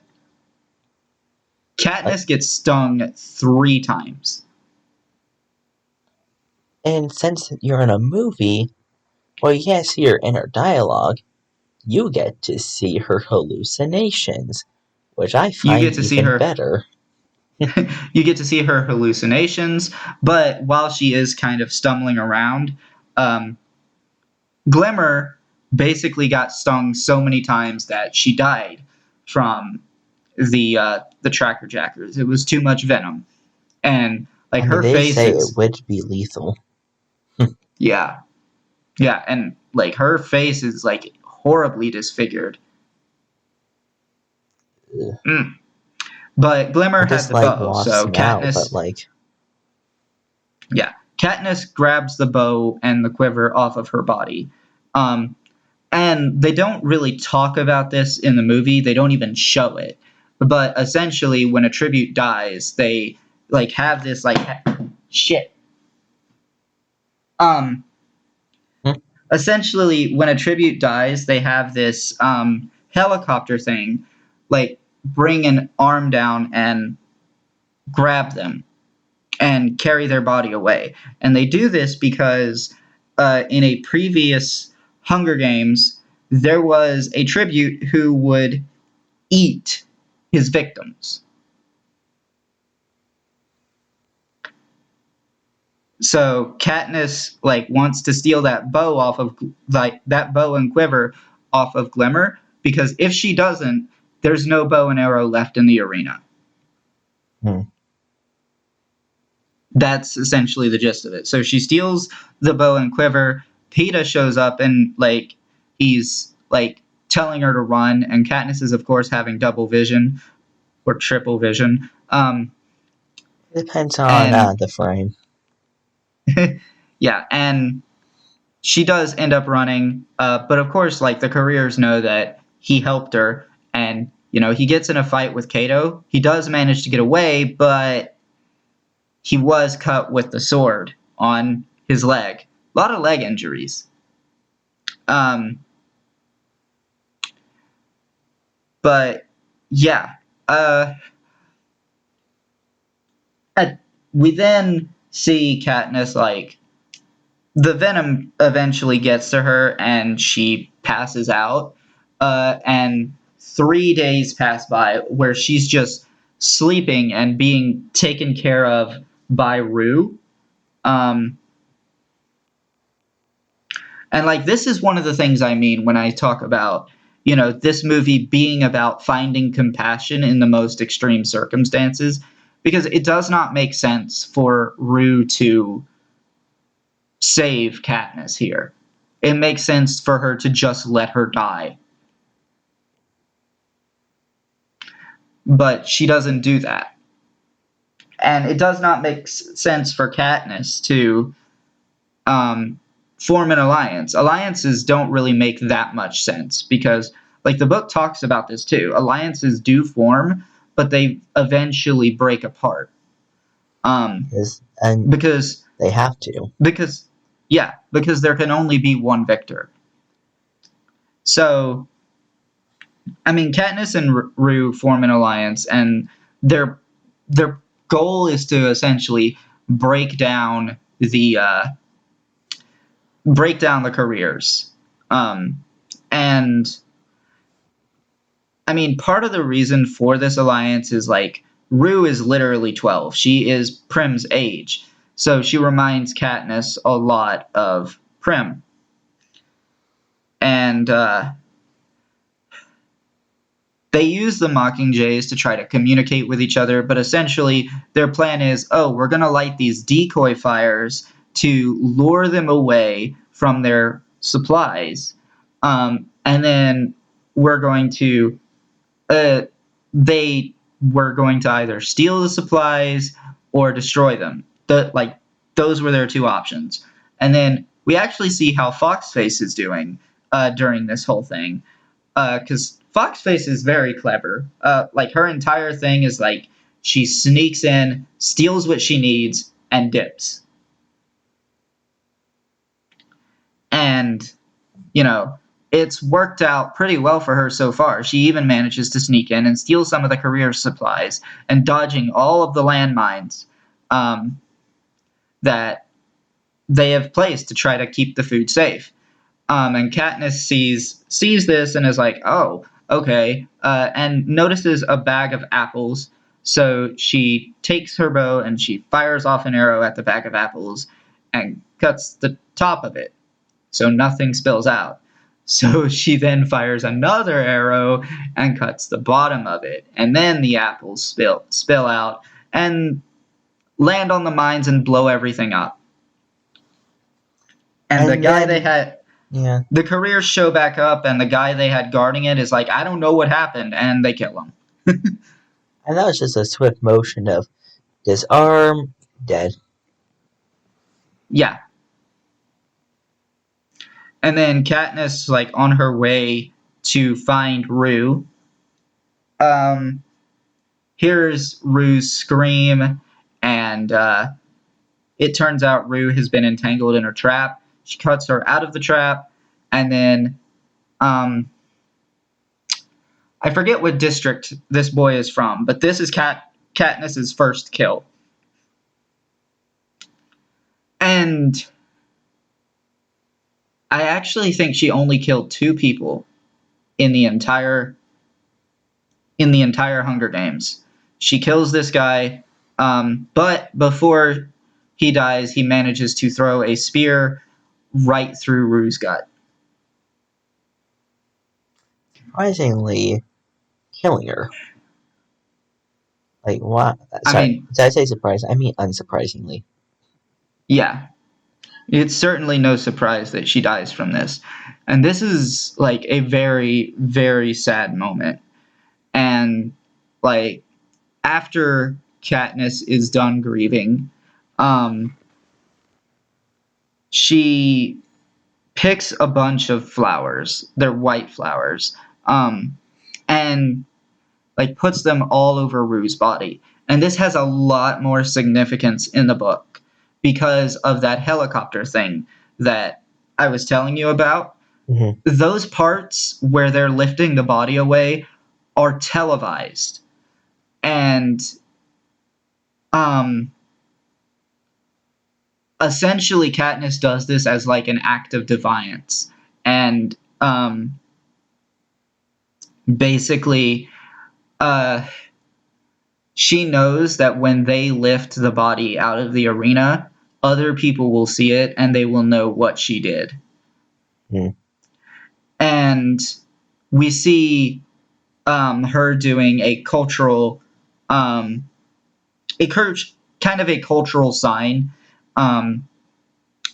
Katniss gets stung 3 times. and since you're in a movie, well, you can't see her inner dialogue, you get to see her hallucinations, which I You find get to see even her. better. You get to see her hallucinations, but while she is kind of stumbling around, um, Glimmer basically got stung so many times that she died from the Tracker Jackers. It was too much venom, and like I mean, her they face say it is would be lethal. yeah. Yeah, and like her face is like horribly disfigured. Ugh. Mm. But Glimmer I had just the like bow, washed so them out, but Katniss, yeah, Katniss grabs the bow and the quiver off of her body. Um, and they don't really talk about this in the movie. They don't even show it. But essentially, when a tribute dies, they like have this like shit. Um, hmm, Essentially, when a tribute dies, they have this helicopter thing, like bring an arm down and grab them and carry their body away. And they do this because in a previous Hunger Games, there was a tribute who would eat his victims. So Katniss like wants to steal that bow off of like that bow and quiver off of Glimmer because if she doesn't, there's no bow and arrow left in the arena. hmm. That's essentially the gist of it. So she steals the bow and quiver. Peeta shows up and like he's like telling her to run, and Katniss is of course having double vision or triple vision. It depends on And the frame. yeah, and she does end up running, but of course, like the careers know that he helped her, and he gets in a fight with Kato. He does manage to get away, but he was cut with the sword on his leg. A lot of leg injuries. Um, but yeah, uh, at, we then see Katniss like the venom eventually gets to her and she passes out. And 3 days pass by where she's just sleeping and being taken care of by Rue. Um, and like this is one of the things I mean when I talk about this movie being about finding compassion in the most extreme circumstances because it does not make sense for Rue to save Katniss here. It makes sense for her to just let her die. But she doesn't do that. And it does not make sense for Katniss to um, form an alliance. Alliances don't really make that much sense because, like, the book talks about this too. Alliances do form, but they eventually break apart. Um, And because, they have to. because, yeah, because there can only be one victor. So I mean, Katniss and Rue form an alliance, and their their goal is to essentially break down the careers. And I mean, part of the reason for this alliance is like Rue is literally 12. She is Prim's age, so she reminds Katniss a lot of Prim, and they use the Mockingjays to try to communicate with each other, but essentially their plan is, oh, we're going to light these decoy fires to lure them away from their supplies. And then we're going to, they were going to either steal the supplies or destroy them. Those were their two options. And then we actually see how Foxface is doing during this whole thing because Foxface is very clever. Like her entire thing is like she sneaks in, steals what she needs, and dips. And you know, it's worked out pretty well for her so far. She even manages to sneak in and steal some of the career supplies and dodging all of the landmines um, that they have placed to try to keep the food safe. And Katniss sees this and is like, "Oh, okay," and notices a bag of apples. So she takes her bow and she fires off an arrow at the bag of apples and cuts the top of it, so nothing spills out. So she then fires another arrow and cuts the bottom of it, and then the apples spill out and land on the mines and blow everything up. And the And guy they then, had, yeah, the careers show back up, and the guy they had guarding it is like, I don't know what happened, and they kill him. and that was just a swift motion of disarm, dead. Yeah. And then Katniss, like, on her way to find Rue, um, hears Rue's scream, and it turns out Rue has been entangled in her trap. She cuts her out of the trap, and then um, I forget what district this boy is from, but this is Katniss's first kill. And I actually think she only killed 2 people in the entire Hunger Games. She kills this guy, but before he dies, he manages to throw a spear right through Rue's gut. Surprisingly, killing her. Like, what? I Sorry, mean, did I say surprise? I mean unsurprisingly. yeah, it's certainly no surprise that she dies from this. And this is like a very, very sad moment. And like after Katniss is done grieving, um, she picks a bunch of flowers. They're white flowers, and like puts them all over Rue's body. And this has a lot more significance in the book because of that helicopter thing that I was telling you about. Mm-hmm. Those parts where they're lifting the body away are televised. And um, essentially, Katniss does this as like an act of defiance. And basically, uh, she knows that when they lift the body out of the arena, other people will see it and they will know what she did. Mm. And we see her doing a cultural, kind of a cultural sign um,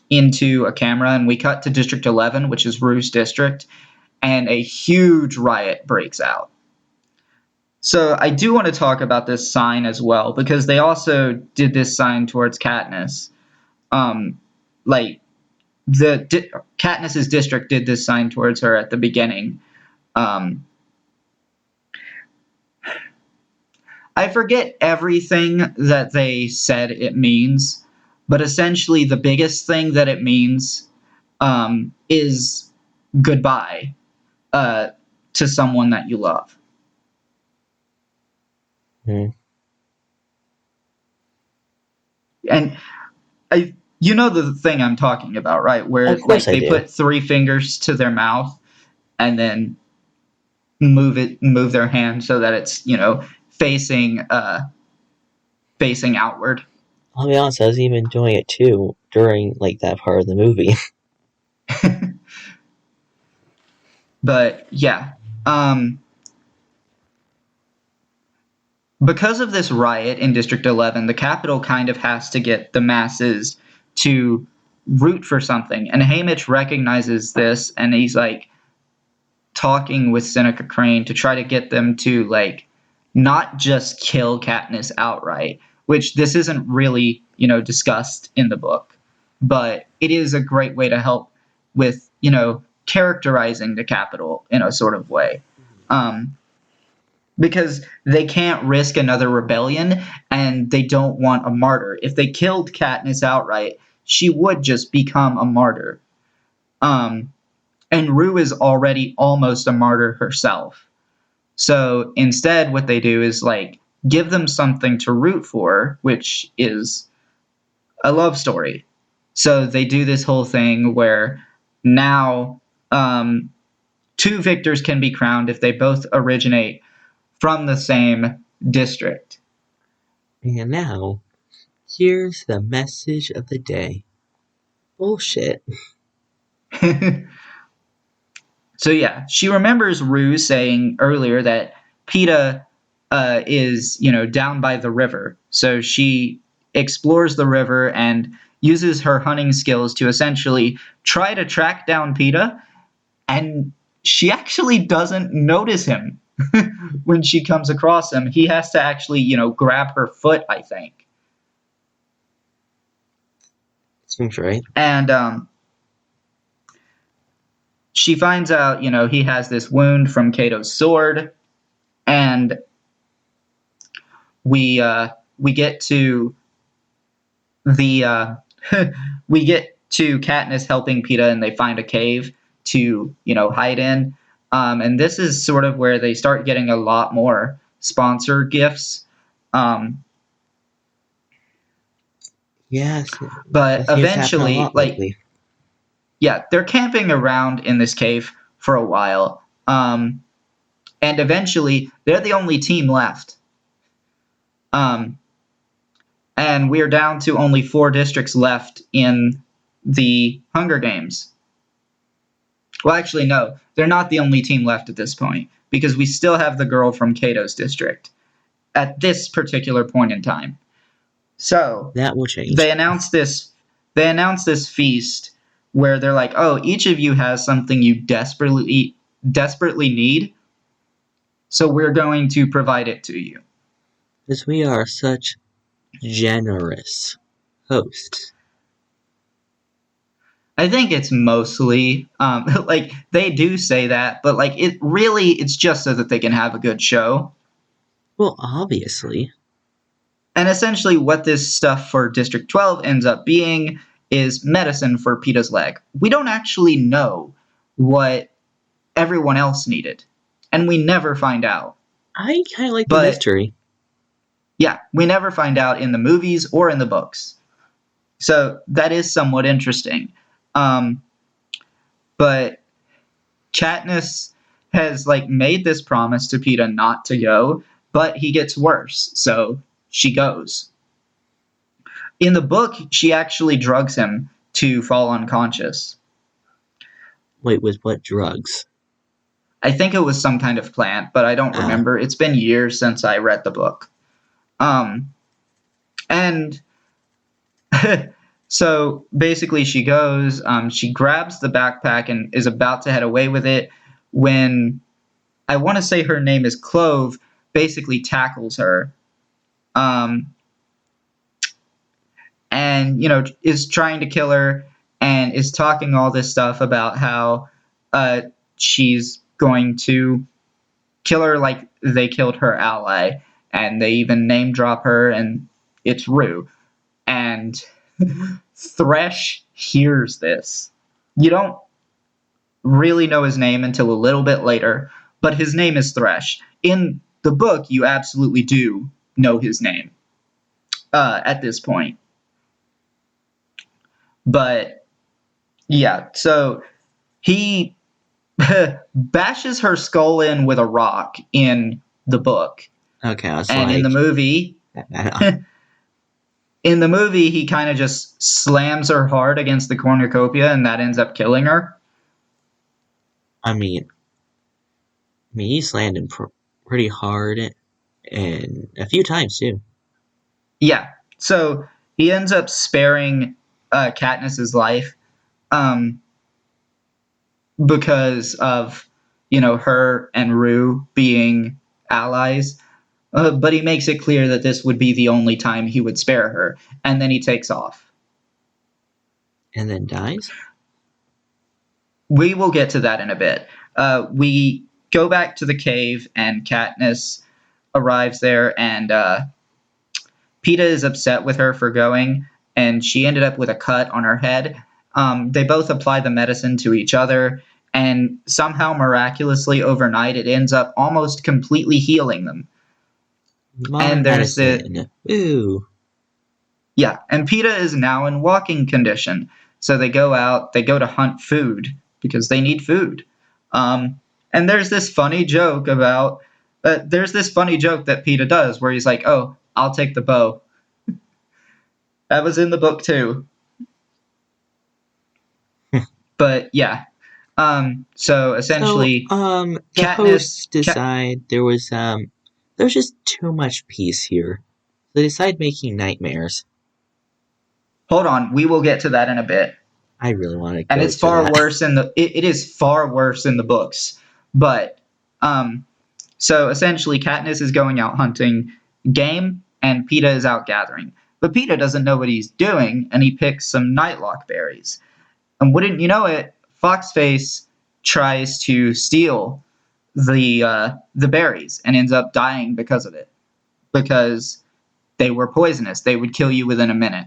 into a camera, and we cut to District 11, which is Rue's district, and a huge riot breaks out. So I do want to talk about this sign as well, because they also did this sign towards Katniss. Like Katniss's district did this sign towards her at the beginning. Um, I forget everything that they said it means, but essentially the biggest thing that it means is goodbye to someone that you love. Mm. And you know the thing I'm talking about, right? Where Of course like I they do. put 3 fingers to their mouth and then move their hand so that it's facing outward. I'll be honest, I was even doing it too during like that part of the movie. But yeah, because of this riot in District 11, the Capitol kind of has to get the masses to root for something. And Haymitch recognizes this, and he's like talking with Seneca Crane to try to get them to like not just kill Katniss outright, which this isn't really, discussed in the book, but it is a great way to help with, characterizing the Capitol in a sort of way. Because they can't risk another rebellion and they don't want a martyr. If they killed Katniss outright, she would just become a martyr. And Rue is already almost a martyr herself. So instead, what they do is like give them something to root for, which is a love story. So they do this whole thing where now 2 victors can be crowned if they both originate from the same district. And now, here's the message of the day. Bullshit. So yeah, she remembers Rue saying earlier that Peeta is, down by the river. So she explores the river and, uses her hunting skills to essentially try to track down PETA, and she actually doesn't notice him when she comes across him. He has to actually, grab her foot, I think. Seems right. And she finds out, he has this wound from Cato's sword, and we get to the we get to Katniss helping PETA, and they find a cave to hide in. And this is sort of where they start getting a lot more sponsor gifts. Yes, But that seems to happen a eventually, lot lately. yeah, they're camping around in this cave for a while. And eventually, they're the only team left. And we're down to only 4 districts left in the Hunger Games. Well, actually, no, they're not the only team left at this point, because we still have the girl from Cato's district at this particular point in time. So That will change. they announced this feast where they're like, oh, each of you has something you desperately need, so we're going to provide it to you. Because we are such generous hosts. I think it's mostly like they do say that, but like it's just so that they can have a good show. Well, obviously. And essentially what this stuff for District 12 ends up being is medicine for PETA's leg. We don't actually know what everyone else needed, and we never find out. I kind of like the mystery. Yeah, we never find out in the movies or in the books. So that is somewhat interesting. But Katniss has made this promise to PETA not to go, but he gets worse, so she goes. In the book, she actually drugs him to fall unconscious. Wait, with what drugs? I think it was some kind of plant, but I don't remember. It's been years since I read the book. And so basically she goes, she grabs the backpack and is about to head away with it when I want to say her name is Clove, basically tackles her. And, is trying to kill her and is talking all this stuff about how she's going to kill her like they killed her ally. And they even name drop her, and it's Rue. And Thresh hears this. You don't really know his name until a little bit later, but his name is Thresh. In the book, you absolutely do know his name at this point. But, yeah, so he bashes her skull in with a rock in the book. Okay, I was and in the movie... In the movie, he kind of just slams her hard against the cornucopia, and that ends up killing her. I mean, he slammed him pretty hard, and a few times too. Yeah, so he ends up sparing Katniss's life, because of her and Rue being allies. But he makes it clear that this would be the only time he would spare her, and then he takes off. And then dies? We will get to that in a bit. We go back to the cave, and Katniss arrives there, and PETA is upset with her for going, and she ended up with a cut on her head. They both apply the medicine to each other, and somehow, miraculously, overnight, it ends up almost completely healing them. Modern medicine. Ooh. Yeah, and PETA is now in walking condition. So they go out, they go to hunt food because they need food. And there's this funny joke about that PETA does where he's like, "Oh, I'll take the bow." That was in the book too. But yeah. So essentially, the hosts decide there was just too much peace here. So they decide making nightmares. Hold on, we will get to that in a bit. I really want to And go it's to far that. worse in it is far worse in the books. But so essentially Katniss is going out hunting game and Peeta is out gathering. But Peeta doesn't know what he's doing and he picks some nightlock berries. And wouldn't you know it, Foxface tries to steal the berries and ends up dying because of it. Because they were poisonous. They would kill you within a minute.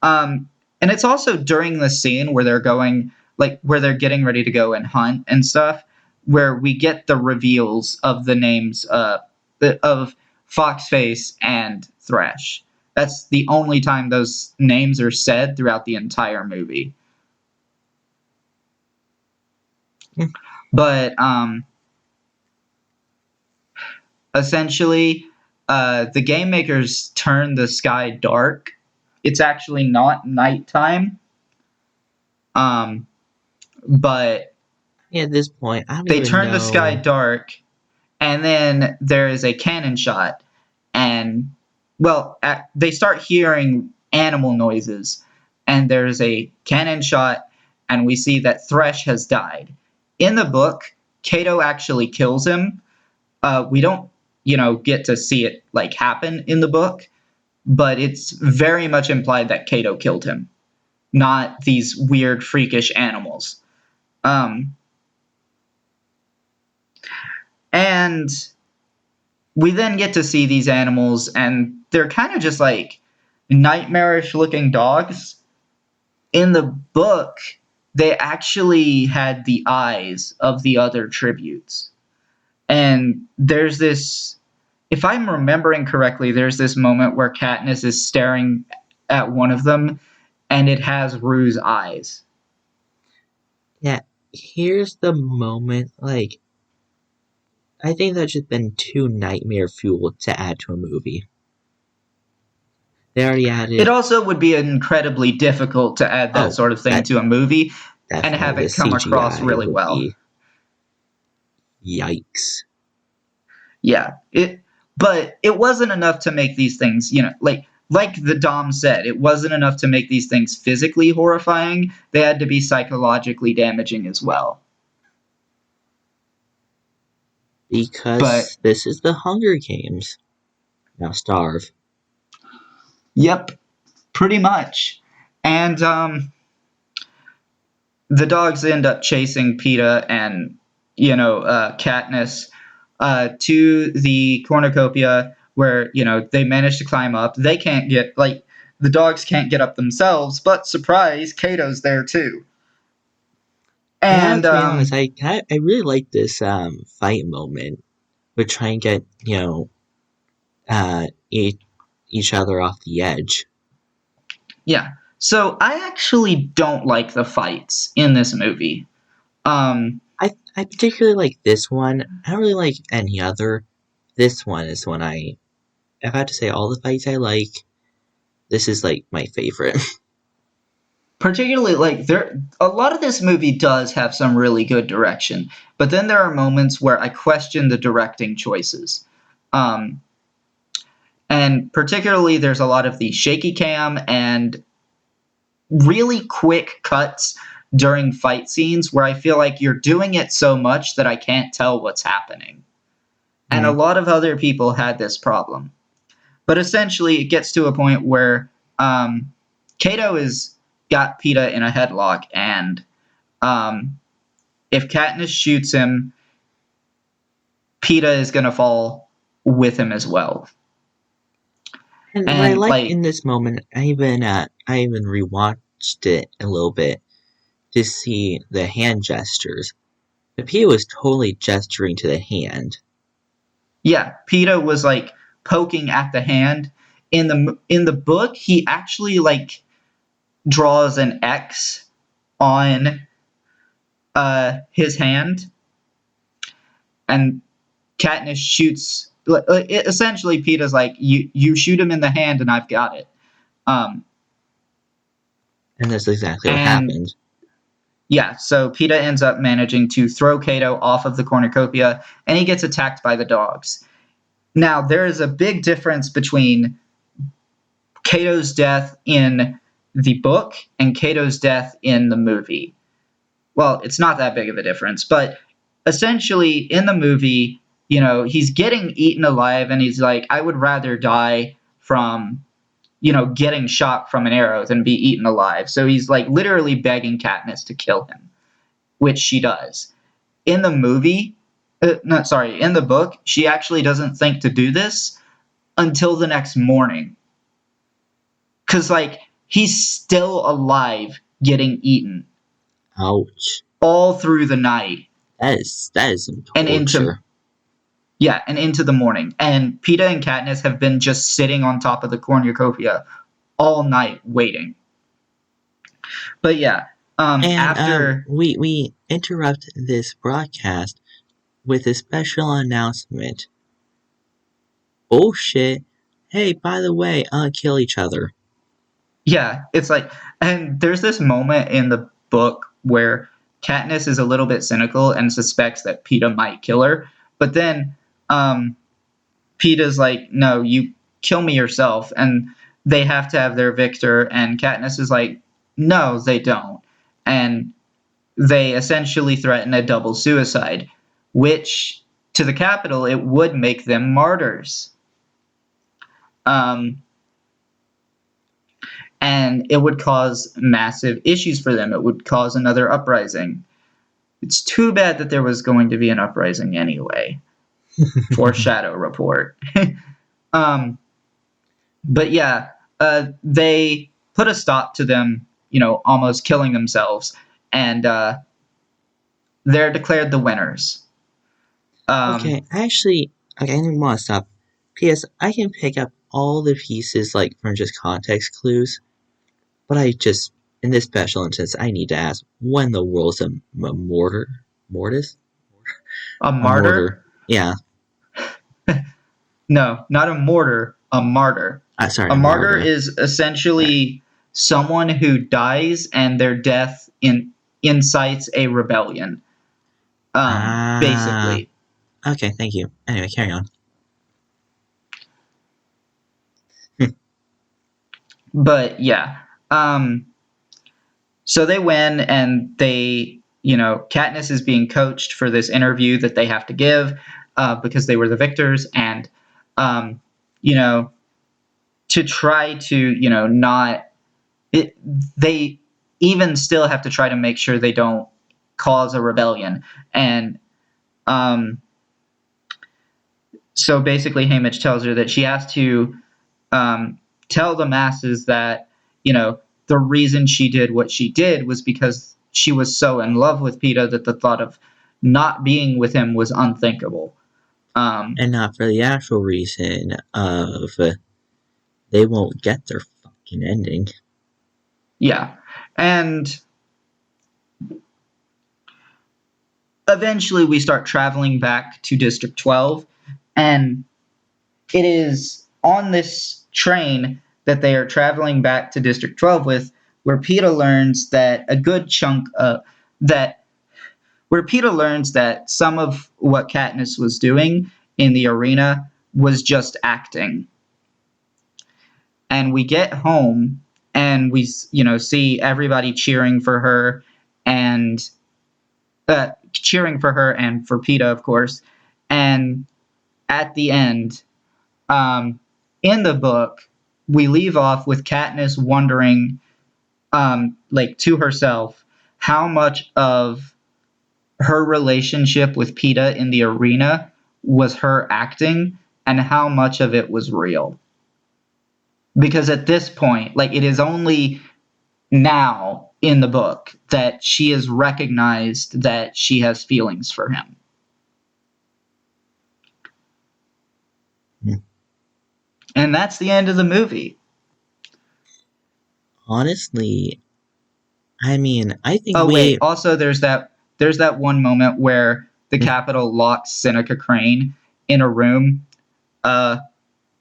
And it's also during the scene where they're going, like where they're getting ready to go and hunt and stuff, where we get the reveals of the names of Foxface and Thresh. That's the only time those names are said throughout the entire movie. But essentially, the game makers turn the sky dark. It's actually not nighttime. But At this point, I don't they even turn the sky know. dark, and then there is a cannon shot, and well, they start hearing animal noises, and there's a cannon shot, and we see that Thresh has died. In the book, Cato actually kills him. We don't, get to see it like happen in the book, but it's very much implied that Cato killed him, not these weird, freakish animals. Um, and we then get to see these animals, and they're kind of just like nightmarish looking dogs. In the book, they actually had the eyes of the other tributes. And there's this, if I'm remembering correctly, there's this moment where Katniss is staring at one of them, and it has Rue's eyes. Yeah, here's the moment. Like, I think that's just been too nightmare fuel to add to a movie. They already It added. also would be incredibly difficult to add that Oh, sort of thing that to a movie and definitely have the it come across CGI really would well. be yikes. Yeah, but it wasn't enough to make these things, like the Dom said, it wasn't enough to make these things physically horrifying. They had to be psychologically damaging as well. But Because this is the Hunger Games. Now starve. yep, pretty much. And the dogs end up chasing Peeta and Katniss to the cornucopia where they manage to climb up. They can't get the dogs can't get up themselves, but surprise, Cato's there too. I have And to be honest, I really like this fight moment. We're trying to get, uh each, each other off the edge. yeah, so I actually don't like the fights in this movie. Um, I particularly like this one. I don't really like any other. This one is one if I had to say all the fights I like, this is like my favorite. Particularly a lot of this movie does have some really good direction, but then there are moments where I question the directing choices. Um, and particularly there's a lot of the shaky cam and really quick cuts during fight scenes where I feel like you're doing it so much that I can't tell what's happening. And a Mhm. lot of other people had this problem. But essentially, it gets to a point where Kato has got Peeta in a headlock, and if Katniss shoots him, Peeta is going to fall with him as well. And what I And like in this moment, I even rewatched it a little bit to see the hand gestures. The Pia was totally gesturing to the hand. yeah, Peeta was like poking at the hand. In the book, he actually draws an X on his hand, and Katniss shoots. Essentially, Peeta's like, you shoot him in the hand, and I've got it. Um, And that's exactly what and happened. yeah, so Peeta ends up managing to throw Cato off of the cornucopia, and he gets attacked by the dogs. Now, there is a big difference between Cato's death in the book and Cato's death in the movie. Well, it's not that big of a difference, but essentially in the movie, he's getting eaten alive and he's like, I would rather die from, getting shot from an arrow than be eaten alive. So he's like literally begging Katniss to kill him, which she does. In the movie, no, sorry, in the book, she actually doesn't think to do this until the next morning. Because, like, he's still alive getting eaten Ouch. all through the night That is some and into torture. and into the morning. And Peeta and Katniss have been just sitting on top of the cornucopia all night waiting. But yeah, And after we interrupt this broadcast with a special announcement. Bullshit. Hey, by the way, kill each other. yeah, it's like, and there's this moment in the book where Katniss is a little bit cynical and suspects that Peeta might kill her, but then Peeta's like, no, you kill me yourself, and they have to have their victor, and Katniss is like, no, they don't, and they essentially threaten a double suicide, which to the Capitol it would make them martyrs. Um, and it would cause massive issues for them. It would cause another uprising. It's too bad that there was going to be an uprising anyway. Foreshadow report. um, but yeah, they put a stop to them, almost killing themselves, and they're declared the winners. Okay, actually, okay, I didn't want to stop. P.S. I can pick up all the pieces, like, from just context clues, but in this special instance, I need to ask, when the world's a mortar? Mortis? A A martyr? mortar. Yeah, No, not a mortar, a martyr. sorry, A a martyr martyr. is essentially someone who dies and their death incites a rebellion. Ah, Basically. okay, thank you. Anyway, carry on. But yeah. So they win and Katniss is being coached for this interview that they have to give because they were the victors and, um, you know, to try to, not it, they even still have to try to make sure they don't cause a rebellion. And so basically, Haymitch tells her that she has to tell the masses that, the reason she did what she did was because she was so in love with Peeta that the thought of not being with him was unthinkable. And not for the actual reason of they won't get their fucking ending. Yeah. And eventually we start traveling back to District 12, and it is on this train that they are traveling back to District 12 with, where Peeta learns that a good chunk of that where Peeta learns that some of what Katniss was doing in the arena was just acting. And we get home and we see everybody cheering for her and for Peeta, of course. And at the end, in the book, we leave off with Katniss wondering, like to herself, how much of her relationship with Peeta in the arena was her acting and how much of it was real. Because at this point, like it is only now in the book that she has recognized that she has feelings for him. Hmm. And that's the end of the movie. Honestly, I mean, I think Oh wait, also there's that one moment where the Capitol locks Seneca Crane in a room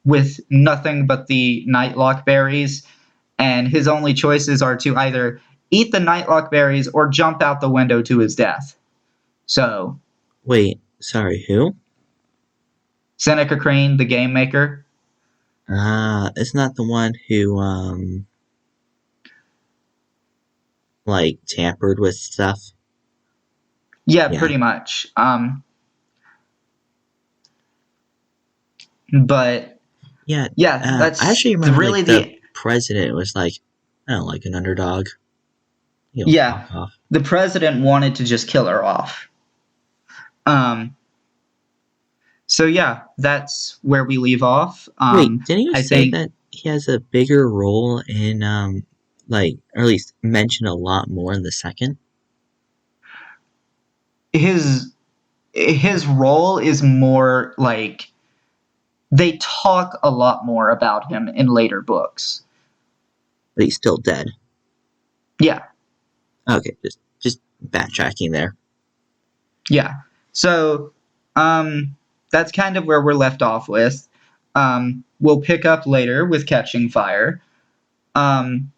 with nothing but the nightlock berries, and his only choices are to either eat the nightlock berries or jump out the window to his death. So, Wait, sorry, who? Seneca Crane, the game maker. It's not the one who, like tampered with stuff. Yeah, Yeah, pretty much. But yeah. yeah, I that's actually remember really like the the president was like, I don't like an underdog. He'll yeah. fuck off. The president wanted to just kill her off. Um, so yeah, that's where we leave off. Wait, didn't you I say think that he has a bigger role in like, or at least mentioned a lot more in the second? his his role is more like they talk a lot more about him in later books. But he's still dead. Yeah, Okay, just backtracking there. yeah. So that's kind of where we're left off with. We'll pick up later with Catching Fire. Um,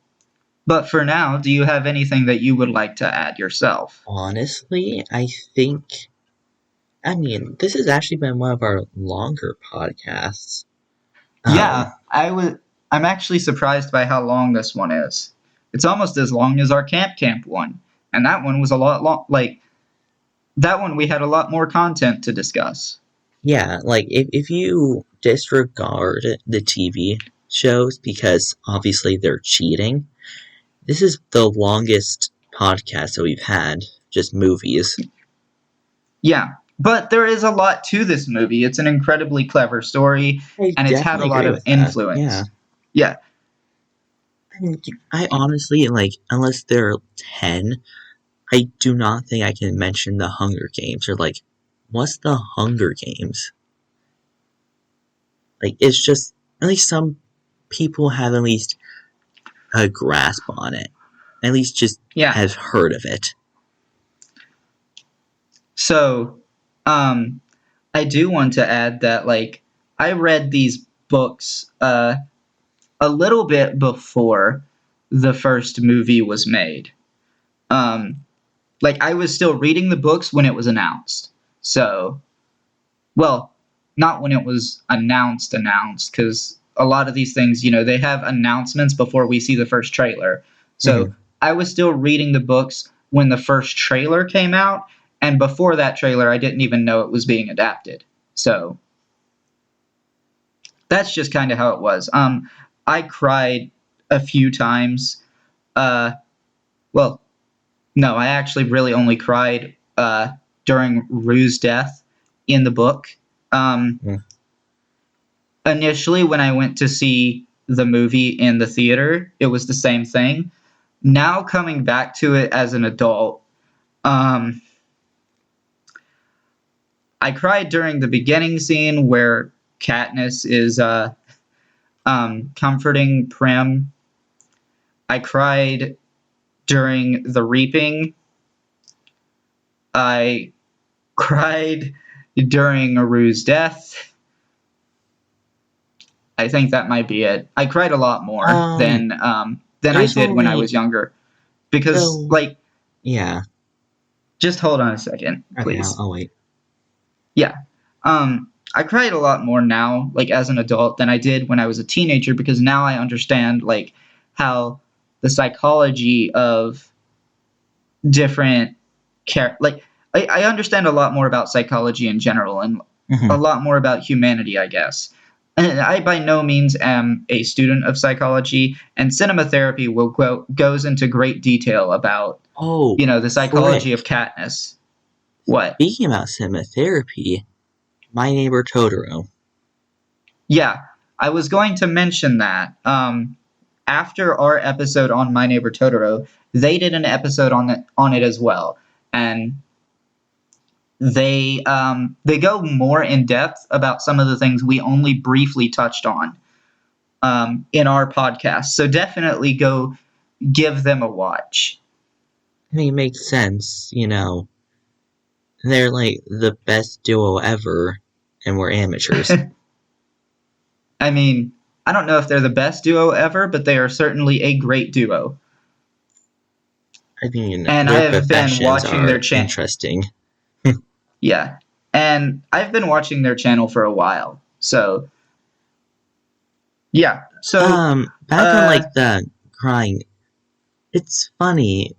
but for now, do you have anything that you would like to add yourself? Honestly, I think. I mean, this has actually been one of our longer podcasts. Um, Yeah, I'm actually surprised by how long this one is. It's almost as long as our Camp one, and that one was a lot long. Like that one, we had a lot more content to discuss. yeah, like if you disregard the TV shows because obviously they're cheating, this is the longest podcast that we've had, just movies. Yeah, but there is a lot to this movie. It's an incredibly clever story, I and it's had a definitely lot agree of with that. Yeah. influence. Yeah, I mean, I honestly, like, unless they're 10, I do not think I can mention the Hunger Games or, like, what's the Hunger Games? Like, it's just, at least some people have at least a grasp on it. At least just yeah. have heard of it. So, um, I do want to add that like I read these books a little bit before the first movie was made. Um, like I was still reading the books when it was announced. So, well, not when it was announced because a lot of these things, they have announcements before we see the first trailer. So, Hmm. I was still reading the books when the first trailer came out, and before that trailer I didn't even know it was being adapted. So, that's just kind of how it was. I cried a few times. Uh, well, no, I actually really only cried during Rue's death in the book. Um, Initially, when I went to see the movie in the theater, it was the same thing. Now, coming back to it as an adult, um, I cried during the beginning scene where Katniss is comforting Prim. I cried during the reaping. I cried during Aru's death. I think that might be it. I cried a lot more than I There's did when I only was younger because, the, like, yeah. just hold on a second, Okay, please. I'll wait. Yeah, I cried a lot more now, like as an adult, than I did when I was a teenager because now I understand like how the psychology of different like I understand a lot more about psychology in general and a Hmm. lot more about humanity, I guess. And I by no means am a student of psychology, and cinema therapy goes into great detail about Oh, the frick. psychology of Katniss. What? Speaking about cinema therapy, My Neighbor Totoro. Yeah, I was going to mention that. After our episode on My Neighbor Totoro, they did an episode on it as well, and they go more in depth about some of the things we only briefly touched on in our podcast. So definitely go give them a watch. I mean, it makes sense, you know. They're like the best duo ever, and we're amateurs. I mean, I don't know if they're the best duo ever, but they are certainly a great duo. I mean, And I their have been professions watching their are channel. interesting. Yeah, and I've been watching their channel for a while. So yeah, so Back on uh, like the crying, it's funny.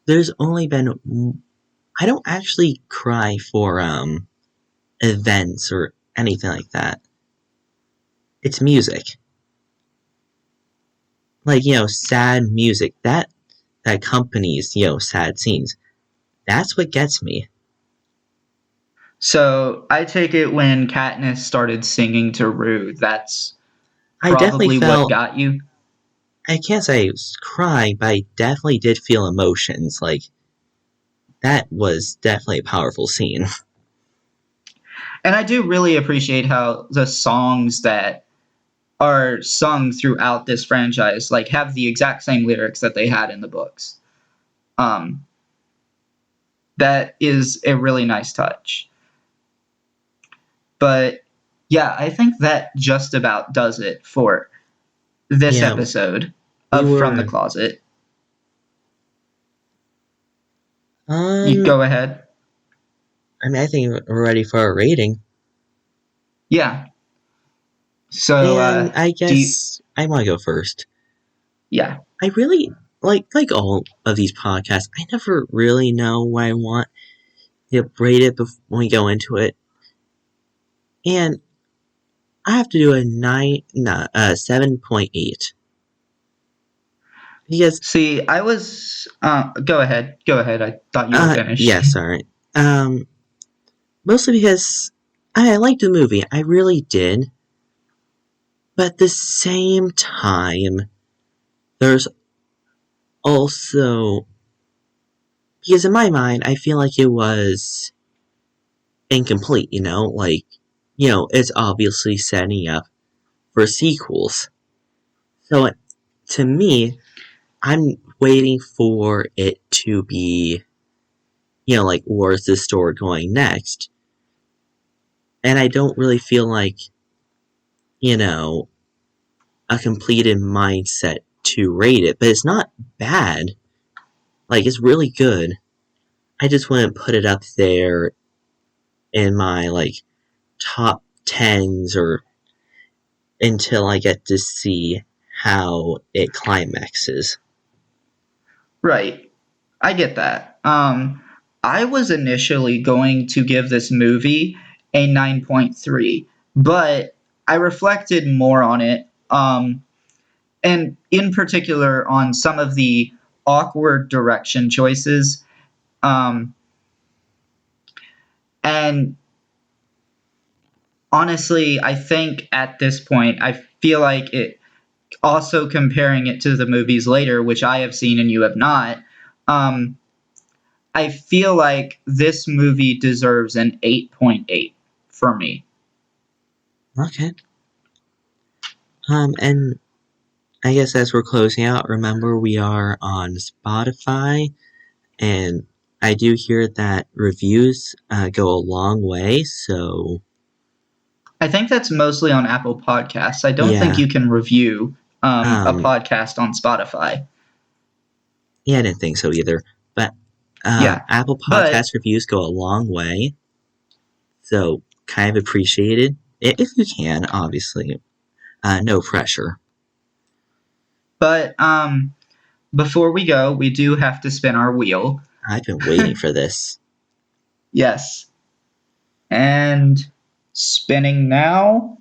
there's only been I don't actually cry for events or anything like that. It's music. Like, sad music that accompanies, sad scenes. That's what gets me. So I take it when Katniss started singing to Rue, that's I definitely probably what felt got you. I can't say I was crying, but I definitely did feel emotions. Like, that was definitely a powerful scene. And I do really appreciate how the songs that are sung throughout this franchise like have the exact same lyrics that they had in the books. Um, that is a really nice touch. But yeah, I think that just about does it for this Yeah, episode we of From the were, Closet. You um, go ahead. I mean, I think we're ready for our rating. Yeah. So And I do you, guess I want to go first. yeah. I really, like all of these podcasts, I never really know what I want to rate it before we go into it. And I have to do a 7.8. Because, See, I was go ahead. Go ahead. I thought you were yeah, finished. sorry. Mostly because I liked the movie. I really did. But at the same time, there's also, because in my mind, I feel like it was incomplete, Like, it's obviously setting up for sequels. So, to me, I'm waiting for it to be, like, where's this story going next? And I don't really feel like, you know, a completed mindset to rate it, but it's not bad. Like, it's really good. I just wouldn't put it up there in my, like, top tens or until I get to see how it climaxes. Right. I get that. I was initially going to give this movie a 9.3, but I reflected more on it, and in particular on some of the awkward direction choices. Um, and honestly, I think at this point, I feel like it also comparing it to the movies later, which I have seen and you have not. Um, I feel like this movie deserves an 8.8 for me. Okay. And I guess as we're closing out, remember we are on Spotify, and I do hear that reviews go a long way, so I think that's mostly on Apple Podcasts. I don't think yeah. you can review a Um, podcast on Spotify. yeah, I didn't think so either. But Yeah, Apple but Podcast reviews go a long way, so kind of appreciated. If you can, obviously. No pressure. but before we go, we do have to spin our wheel. I've been waiting for this. Yes, and spinning now.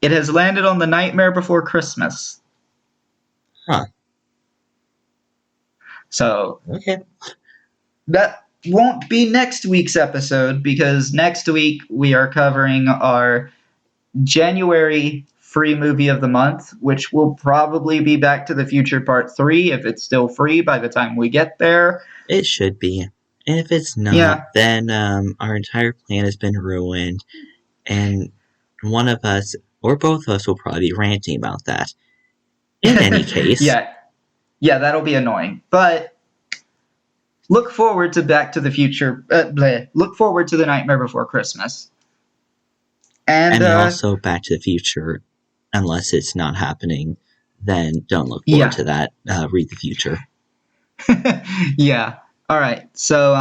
It has landed on The Nightmare Before Christmas. Huh. So Okay. that won't be next week's episode because next week we are covering our January free movie of the month, which will probably be Back to the Future Part 3 if it's still free by the time we get there. It should be. And if it's not, Yeah. then our entire plan has been ruined, and one of us, or both of us, will probably be ranting about that. In any case, yeah. Yeah, that'll be annoying. But look forward to Back to the Future. Look forward to The Nightmare Before Christmas. I And mean, also Back to the Future, unless it's not happening, then don't look forward yeah. to that. Read the future. yeah. All right. So,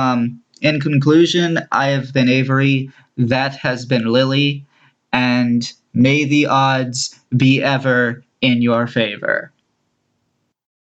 in conclusion, I have been Avery. That has been Lily. And may the odds be ever in your favor.